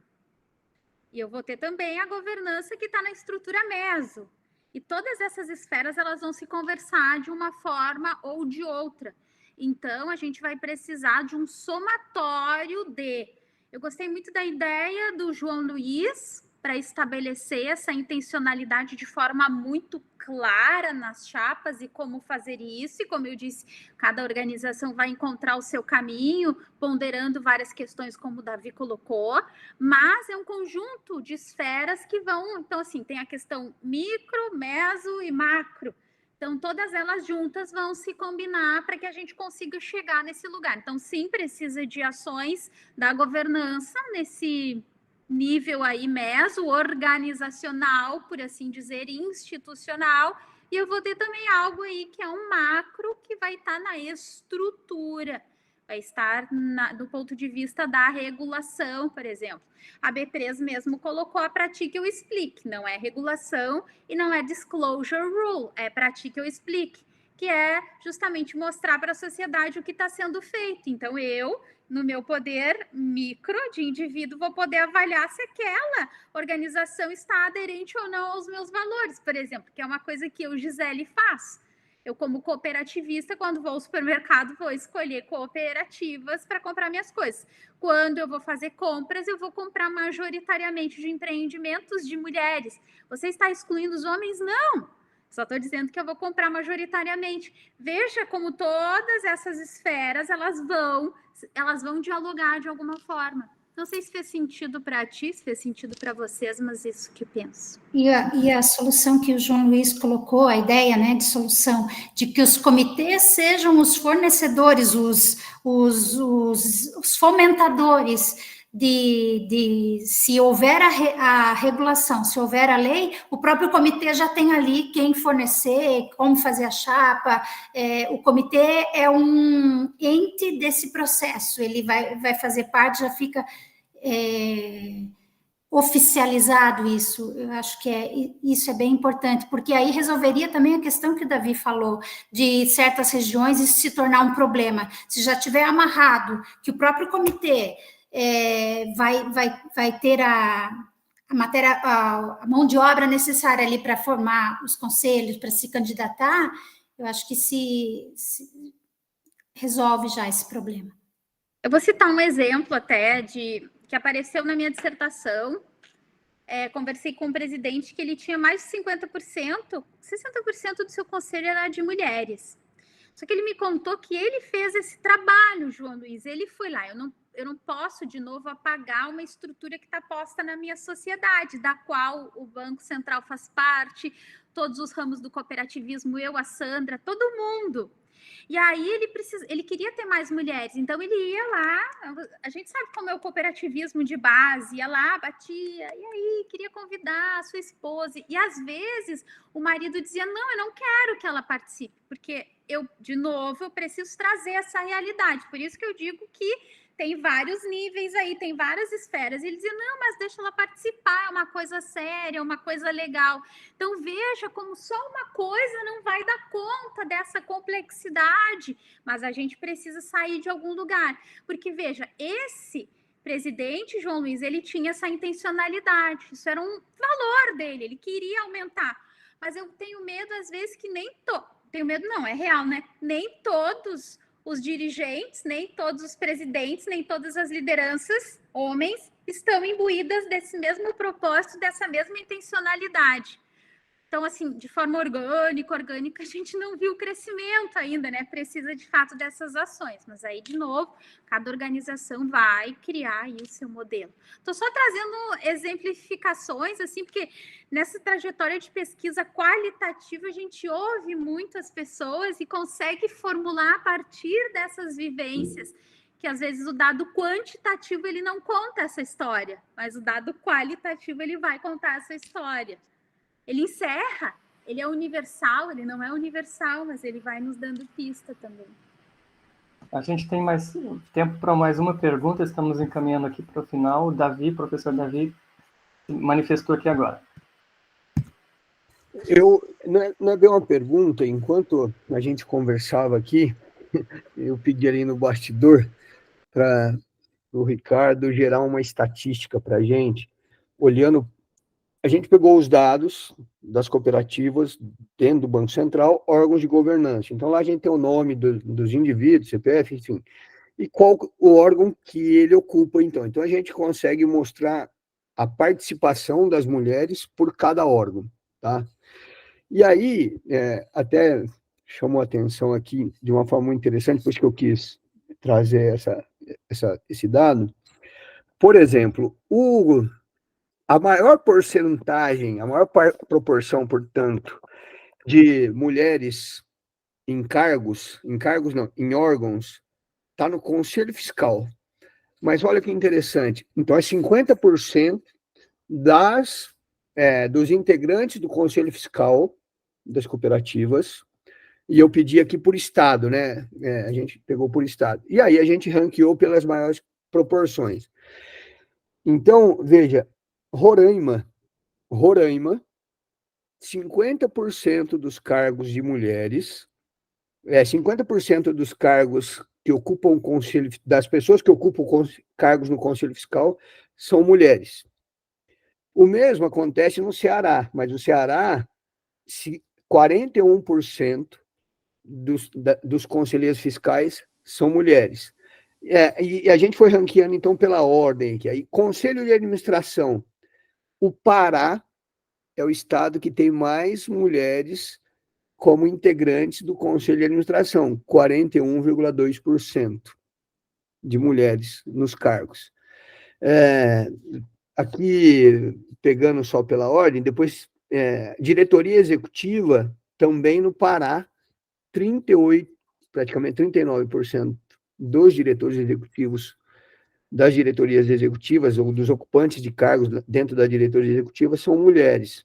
E eu vou ter também a governança que está na estrutura meso. E todas essas esferas elas vão se conversar de uma forma ou de outra. Então, a gente vai precisar de um somatório de... Eu gostei muito da ideia do João Luiz para estabelecer essa intencionalidade de forma muito clara nas chapas e como fazer isso. E como eu disse, cada organização vai encontrar o seu caminho, ponderando várias questões, como o Davi colocou, mas é um conjunto de esferas que vão... Então, assim, tem a questão micro, meso e macro. Então, todas elas juntas vão se combinar para que a gente consiga chegar nesse lugar. Então, sim, precisa de ações da governança nesse nível aí meso, organizacional, por assim dizer, institucional, e eu vou ter também algo aí que é um macro, que vai estar na estrutura, vai estar do ponto de vista da regulação, por exemplo. A B3 mesmo colocou a pratique ou explique, não é regulação e não é disclosure rule, é pratique ou explique, que é justamente mostrar para a sociedade o que está sendo feito. Então, eu, no meu poder micro de indivíduo, vou poder avaliar se aquela organização está aderente ou não aos meus valores, por exemplo, que é uma coisa que eu, Gisele, faço. Eu, como cooperativista, quando vou ao supermercado, vou escolher cooperativas para comprar minhas coisas. Quando eu vou fazer compras, eu vou comprar majoritariamente de empreendimentos de mulheres. Você está excluindo os homens? Não! Só estou dizendo que eu vou comprar majoritariamente. Veja como todas essas esferas, elas vão dialogar de alguma forma. Não sei se fez sentido para ti, se fez sentido para vocês, mas isso que eu penso. E a solução que o João Luiz colocou, a ideia, né, de solução, de que os comitês sejam os fornecedores, os fomentadores de se houver a regulação, se houver a lei, o próprio comitê já tem ali quem fornecer, como fazer a chapa. O comitê é um ente desse processo, ele vai fazer parte, já fica oficializado isso. Eu acho que isso é bem importante, porque aí resolveria também a questão que o Davi falou, de certas regiões isso se tornar um problema. Se já tiver amarrado que o próprio comitê vai ter a mão de obra necessária ali para formar os conselhos, para se candidatar, eu acho que se resolve já esse problema. Eu vou citar um exemplo até que apareceu na minha dissertação. Conversei com um presidente que ele tinha mais de 60% do seu conselho era de mulheres. Só que ele me contou que ele fez esse trabalho, João Luiz. Ele foi lá. Eu não posso, de novo, apagar uma estrutura que está posta na minha sociedade, da qual o Banco Central faz parte, todos os ramos do cooperativismo, eu, a Sandra, todo mundo. E aí ele queria ter mais mulheres, então ele ia lá, a gente sabe como é o cooperativismo de base, ia lá, batia, e aí queria convidar a sua esposa, e às vezes o marido dizia, não, eu não quero que ela participe, porque eu preciso trazer essa realidade, por isso que eu digo que tem vários níveis aí, tem várias esferas. E ele dizia, não, mas deixa ela participar, é uma coisa séria, é uma coisa legal. Então, veja como só uma coisa não vai dar conta dessa complexidade, mas a gente precisa sair de algum lugar. Porque, veja, esse presidente, João Luiz, ele tinha essa intencionalidade, isso era um valor dele, ele queria aumentar. Mas eu tenho medo, às vezes, que tenho medo não, é real, né? Nem todos os dirigentes, nem todos os presidentes, nem todas as lideranças, homens, estão imbuídas desse mesmo propósito, dessa mesma intencionalidade. Então, assim, de forma orgânica, a gente não viu o crescimento ainda, né? Precisa, de fato, dessas ações. Mas aí, de novo, cada organização vai criar aí o seu modelo. Estou só trazendo exemplificações, assim, porque nessa trajetória de pesquisa qualitativa, a gente ouve muitas pessoas e consegue formular a partir dessas vivências, que às vezes o dado quantitativo, ele não conta essa história, mas o dado qualitativo, ele vai contar essa história. Ele encerra, ele é universal, ele não é universal, mas ele vai nos dando pista também. A gente tem mais tempo para mais uma pergunta, estamos encaminhando aqui para o final. O Davi, professor Davi, manifestou aqui agora. Não é bem uma pergunta, enquanto a gente conversava aqui, eu pedi ali no bastidor para o Ricardo gerar uma estatística para a gente, olhando. A gente pegou os dados das cooperativas dentro do Banco Central, órgãos de governança. Então, lá a gente tem o nome dos indivíduos, CPF, enfim, e qual o órgão que ele ocupa, então. Então, a gente consegue mostrar a participação das mulheres por cada órgão, tá? E aí, até chamou a atenção aqui de uma forma muito interessante, por isso que eu quis trazer esse dado. Por exemplo, a maior porcentagem, a maior proporção, portanto, de mulheres em órgãos, está no Conselho Fiscal. Mas olha que interessante, então é 50% dos integrantes do Conselho Fiscal das cooperativas, e eu pedi aqui por estado, né? A gente pegou por estado. E aí a gente ranqueou pelas maiores proporções. Então, veja, Roraima, 50% dos cargos de mulheres, 50% dos cargos que ocupam o conselho, das pessoas que ocupam cargos no Conselho Fiscal são mulheres. O mesmo acontece no Ceará, mas no Ceará, 41% dos conselheiros fiscais são mulheres. E a gente foi ranqueando, então, pela ordem aqui. Aí, Conselho de Administração, o Pará é o estado que tem mais mulheres como integrantes do Conselho de Administração, 41,2% de mulheres nos cargos. Aqui, pegando só pela ordem, depois, diretoria executiva, também no Pará, praticamente 39% dos diretores executivos das diretorias executivas ou dos ocupantes de cargos dentro da diretoria executiva são mulheres.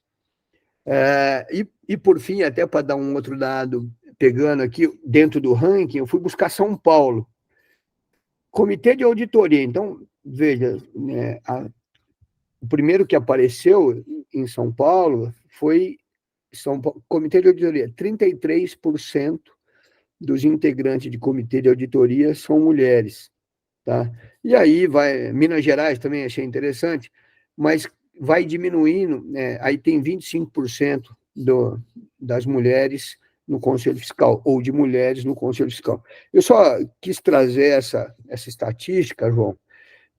E por fim, até para dar um outro dado, pegando aqui dentro do ranking, eu fui buscar São Paulo. Comitê de auditoria. Então, veja, o primeiro que apareceu em São Paulo foi Comitê de Auditoria. 33% dos integrantes de comitê de auditoria são mulheres. Tá? E aí vai, Minas Gerais também achei interessante, mas vai diminuindo, aí tem 25% das mulheres no Conselho Fiscal, ou de mulheres no Conselho Fiscal. Eu só quis trazer essa estatística, João,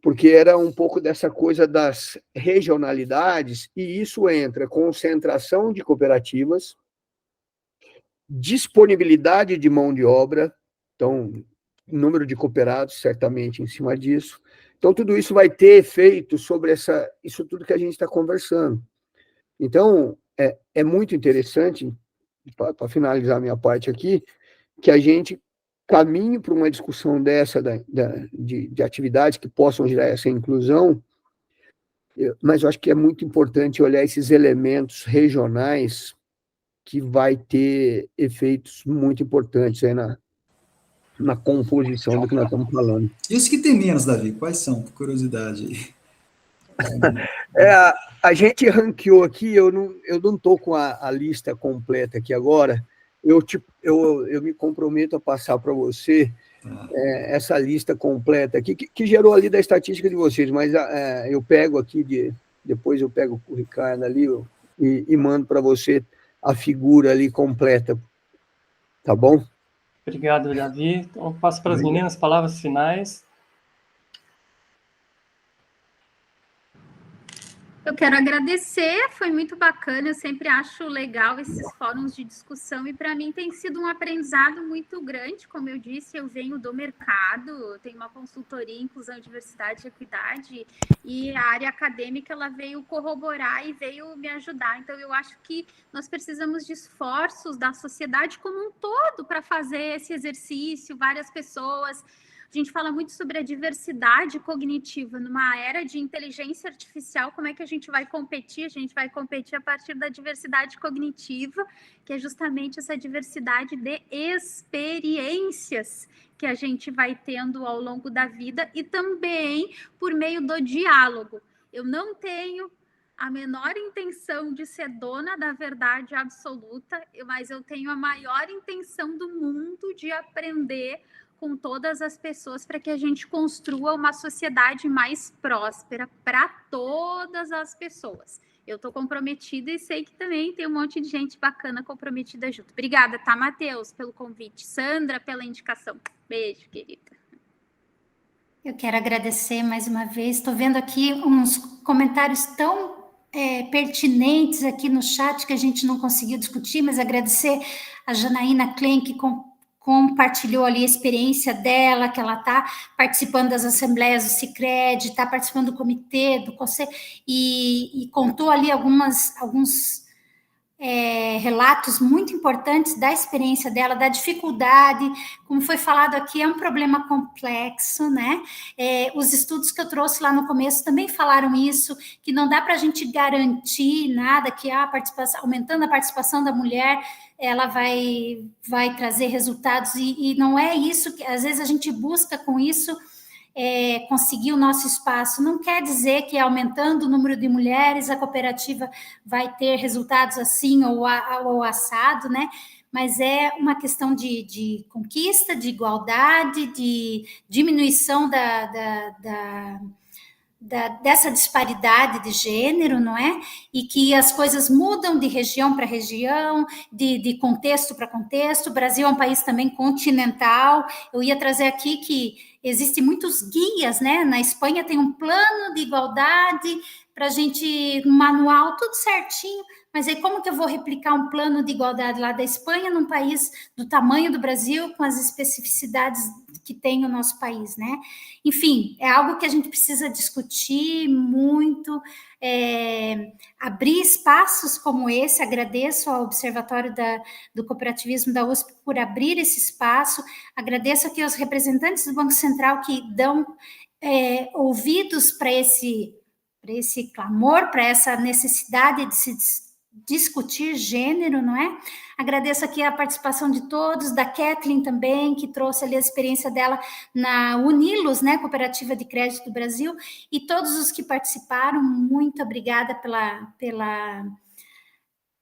porque era um pouco dessa coisa das regionalidades, e isso entra concentração de cooperativas, disponibilidade de mão de obra, então, número de cooperados, certamente, em cima disso. Então, tudo isso vai ter efeito sobre isso tudo que a gente está conversando. Então, é muito interessante, para finalizar minha parte aqui, que a gente caminhe para uma discussão dessa, de atividades que possam gerar essa inclusão, mas eu acho que é muito importante olhar esses elementos regionais que vai ter efeitos muito importantes aí na composição do que nós estamos falando. E os que tem menos, Davi, quais são, por curiosidade? A gente ranqueou aqui, eu não estou com a lista completa aqui agora, eu me comprometo a passar para você essa lista completa aqui, que gerou ali da estatística de vocês, mas eu pego aqui, depois eu pego o Ricardo ali e mando para você a figura ali completa, tá bom? Obrigado, Davi. Então, eu passo para as meninas palavras finais. Eu quero agradecer, foi muito bacana, eu sempre acho legal esses fóruns de discussão e para mim tem sido um aprendizado muito grande, como eu disse, eu venho do mercado, tenho uma consultoria em inclusão, diversidade e equidade e a área acadêmica ela veio corroborar e veio me ajudar, então eu acho que nós precisamos de esforços da sociedade como um todo para fazer esse exercício, várias pessoas. A gente fala muito sobre a diversidade cognitiva. Numa era de inteligência artificial, como é que a gente vai competir? A gente vai competir a partir da diversidade cognitiva, que é justamente essa diversidade de experiências que a gente vai tendo ao longo da vida e também por meio do diálogo. Eu não tenho a menor intenção de ser dona da verdade absoluta, mas eu tenho a maior intenção do mundo de aprender com todas as pessoas para que a gente construa uma sociedade mais próspera para todas as pessoas. Eu estou comprometida e sei que também tem um monte de gente bacana comprometida junto. Obrigada, tá, Matheus, pelo convite. Sandra, pela indicação. Beijo, querida. Eu quero agradecer mais uma vez. Estou vendo aqui uns comentários tão pertinentes aqui no chat que a gente não conseguiu discutir, mas agradecer a Janaína Klein, que compartilhou ali a experiência dela, que ela está participando das assembleias do Sicredi, está participando do comitê, do conselho, e contou ali alguns relatos muito importantes da experiência dela, da dificuldade, como foi falado aqui, é um problema complexo, né? Os estudos que eu trouxe lá no começo também falaram isso, que não dá para a gente garantir nada, que aumentando a participação da mulher, ela vai trazer resultados, e não é isso, que às vezes a gente busca com isso conseguir o nosso espaço. Não quer dizer que aumentando o número de mulheres a cooperativa vai ter resultados assim ou assado, né? Mas é uma questão de conquista, de igualdade, de diminuição dessa disparidade de gênero, não é? E que as coisas mudam de região para região, de contexto para contexto. O Brasil é um país também continental. Eu ia trazer aqui que existem muitos guias, né? Na Espanha tem um plano de igualdade para a gente, um manual, tudo certinho. Mas aí como que eu vou replicar um plano de igualdade lá da Espanha num país do tamanho do Brasil, com as especificidades que tem o nosso país, né? Enfim, é algo que a gente precisa discutir muito, abrir espaços como esse. Agradeço ao Observatório do Cooperativismo da USP por abrir esse espaço, agradeço aqui aos representantes do Banco Central que dão ouvidos para esse clamor, para essa necessidade de se discutir gênero, não é? Agradeço aqui a participação de todos, da Kathleen também, que trouxe ali a experiência dela na Unilos, né, Cooperativa de Crédito do Brasil, e todos os que participaram, muito obrigada pela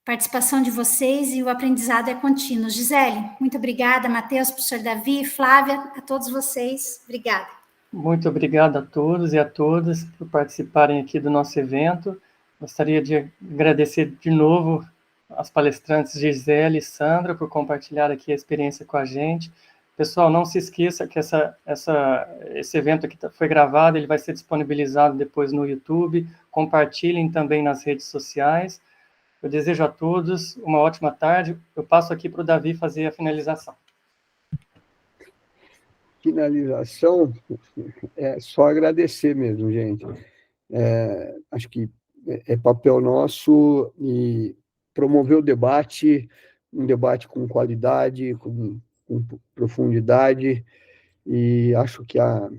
participação de vocês, e o aprendizado é contínuo. Gisele, muito obrigada, Matheus, professor Davi, Flávia, a todos vocês, obrigada. Muito obrigado a todos e a todas por participarem aqui do nosso evento. Gostaria de agradecer de novo as palestrantes Gisele e Sandra por compartilhar aqui a experiência com a gente. Pessoal, não se esqueça que esse evento aqui foi gravado, ele vai ser disponibilizado depois no YouTube. Compartilhem também nas redes sociais. Eu desejo a todos uma ótima tarde. Eu passo aqui para o Davi fazer a finalização. Finalização, só agradecer mesmo, gente. Acho que é papel nosso e promover o debate, um debate com qualidade, com profundidade, e acho que a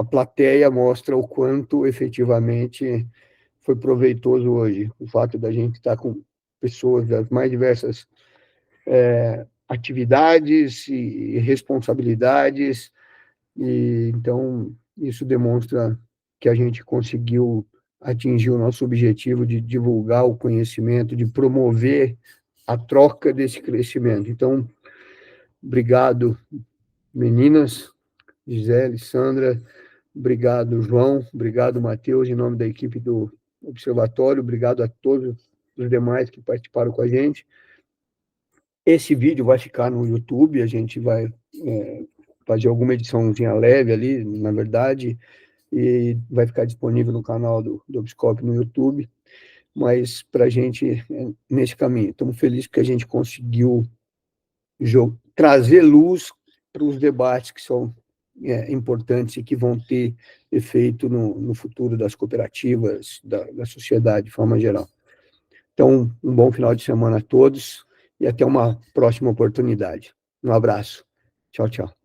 plateia mostra o quanto efetivamente foi proveitoso hoje, o fato da gente estar com pessoas das mais diversas atividades e responsabilidades, e então isso demonstra que a gente conseguiu atingir o nosso objetivo de divulgar o conhecimento, de promover a troca desse crescimento. Então, obrigado, meninas, Gisele, Sandra, obrigado, João, obrigado, Matheus, em nome da equipe do Observatório, obrigado a todos os demais que participaram com a gente. Esse vídeo vai ficar no YouTube, a gente vai fazer alguma ediçãozinha leve ali, na verdade, e vai ficar disponível no canal do Obscope no YouTube, mas para a gente, nesse caminho, estamos felizes porque a gente conseguiu trazer luz para os debates que são importantes e que vão ter efeito no futuro das cooperativas, da sociedade de forma geral. Então, um bom final de semana a todos e até uma próxima oportunidade. Um abraço. Tchau, tchau.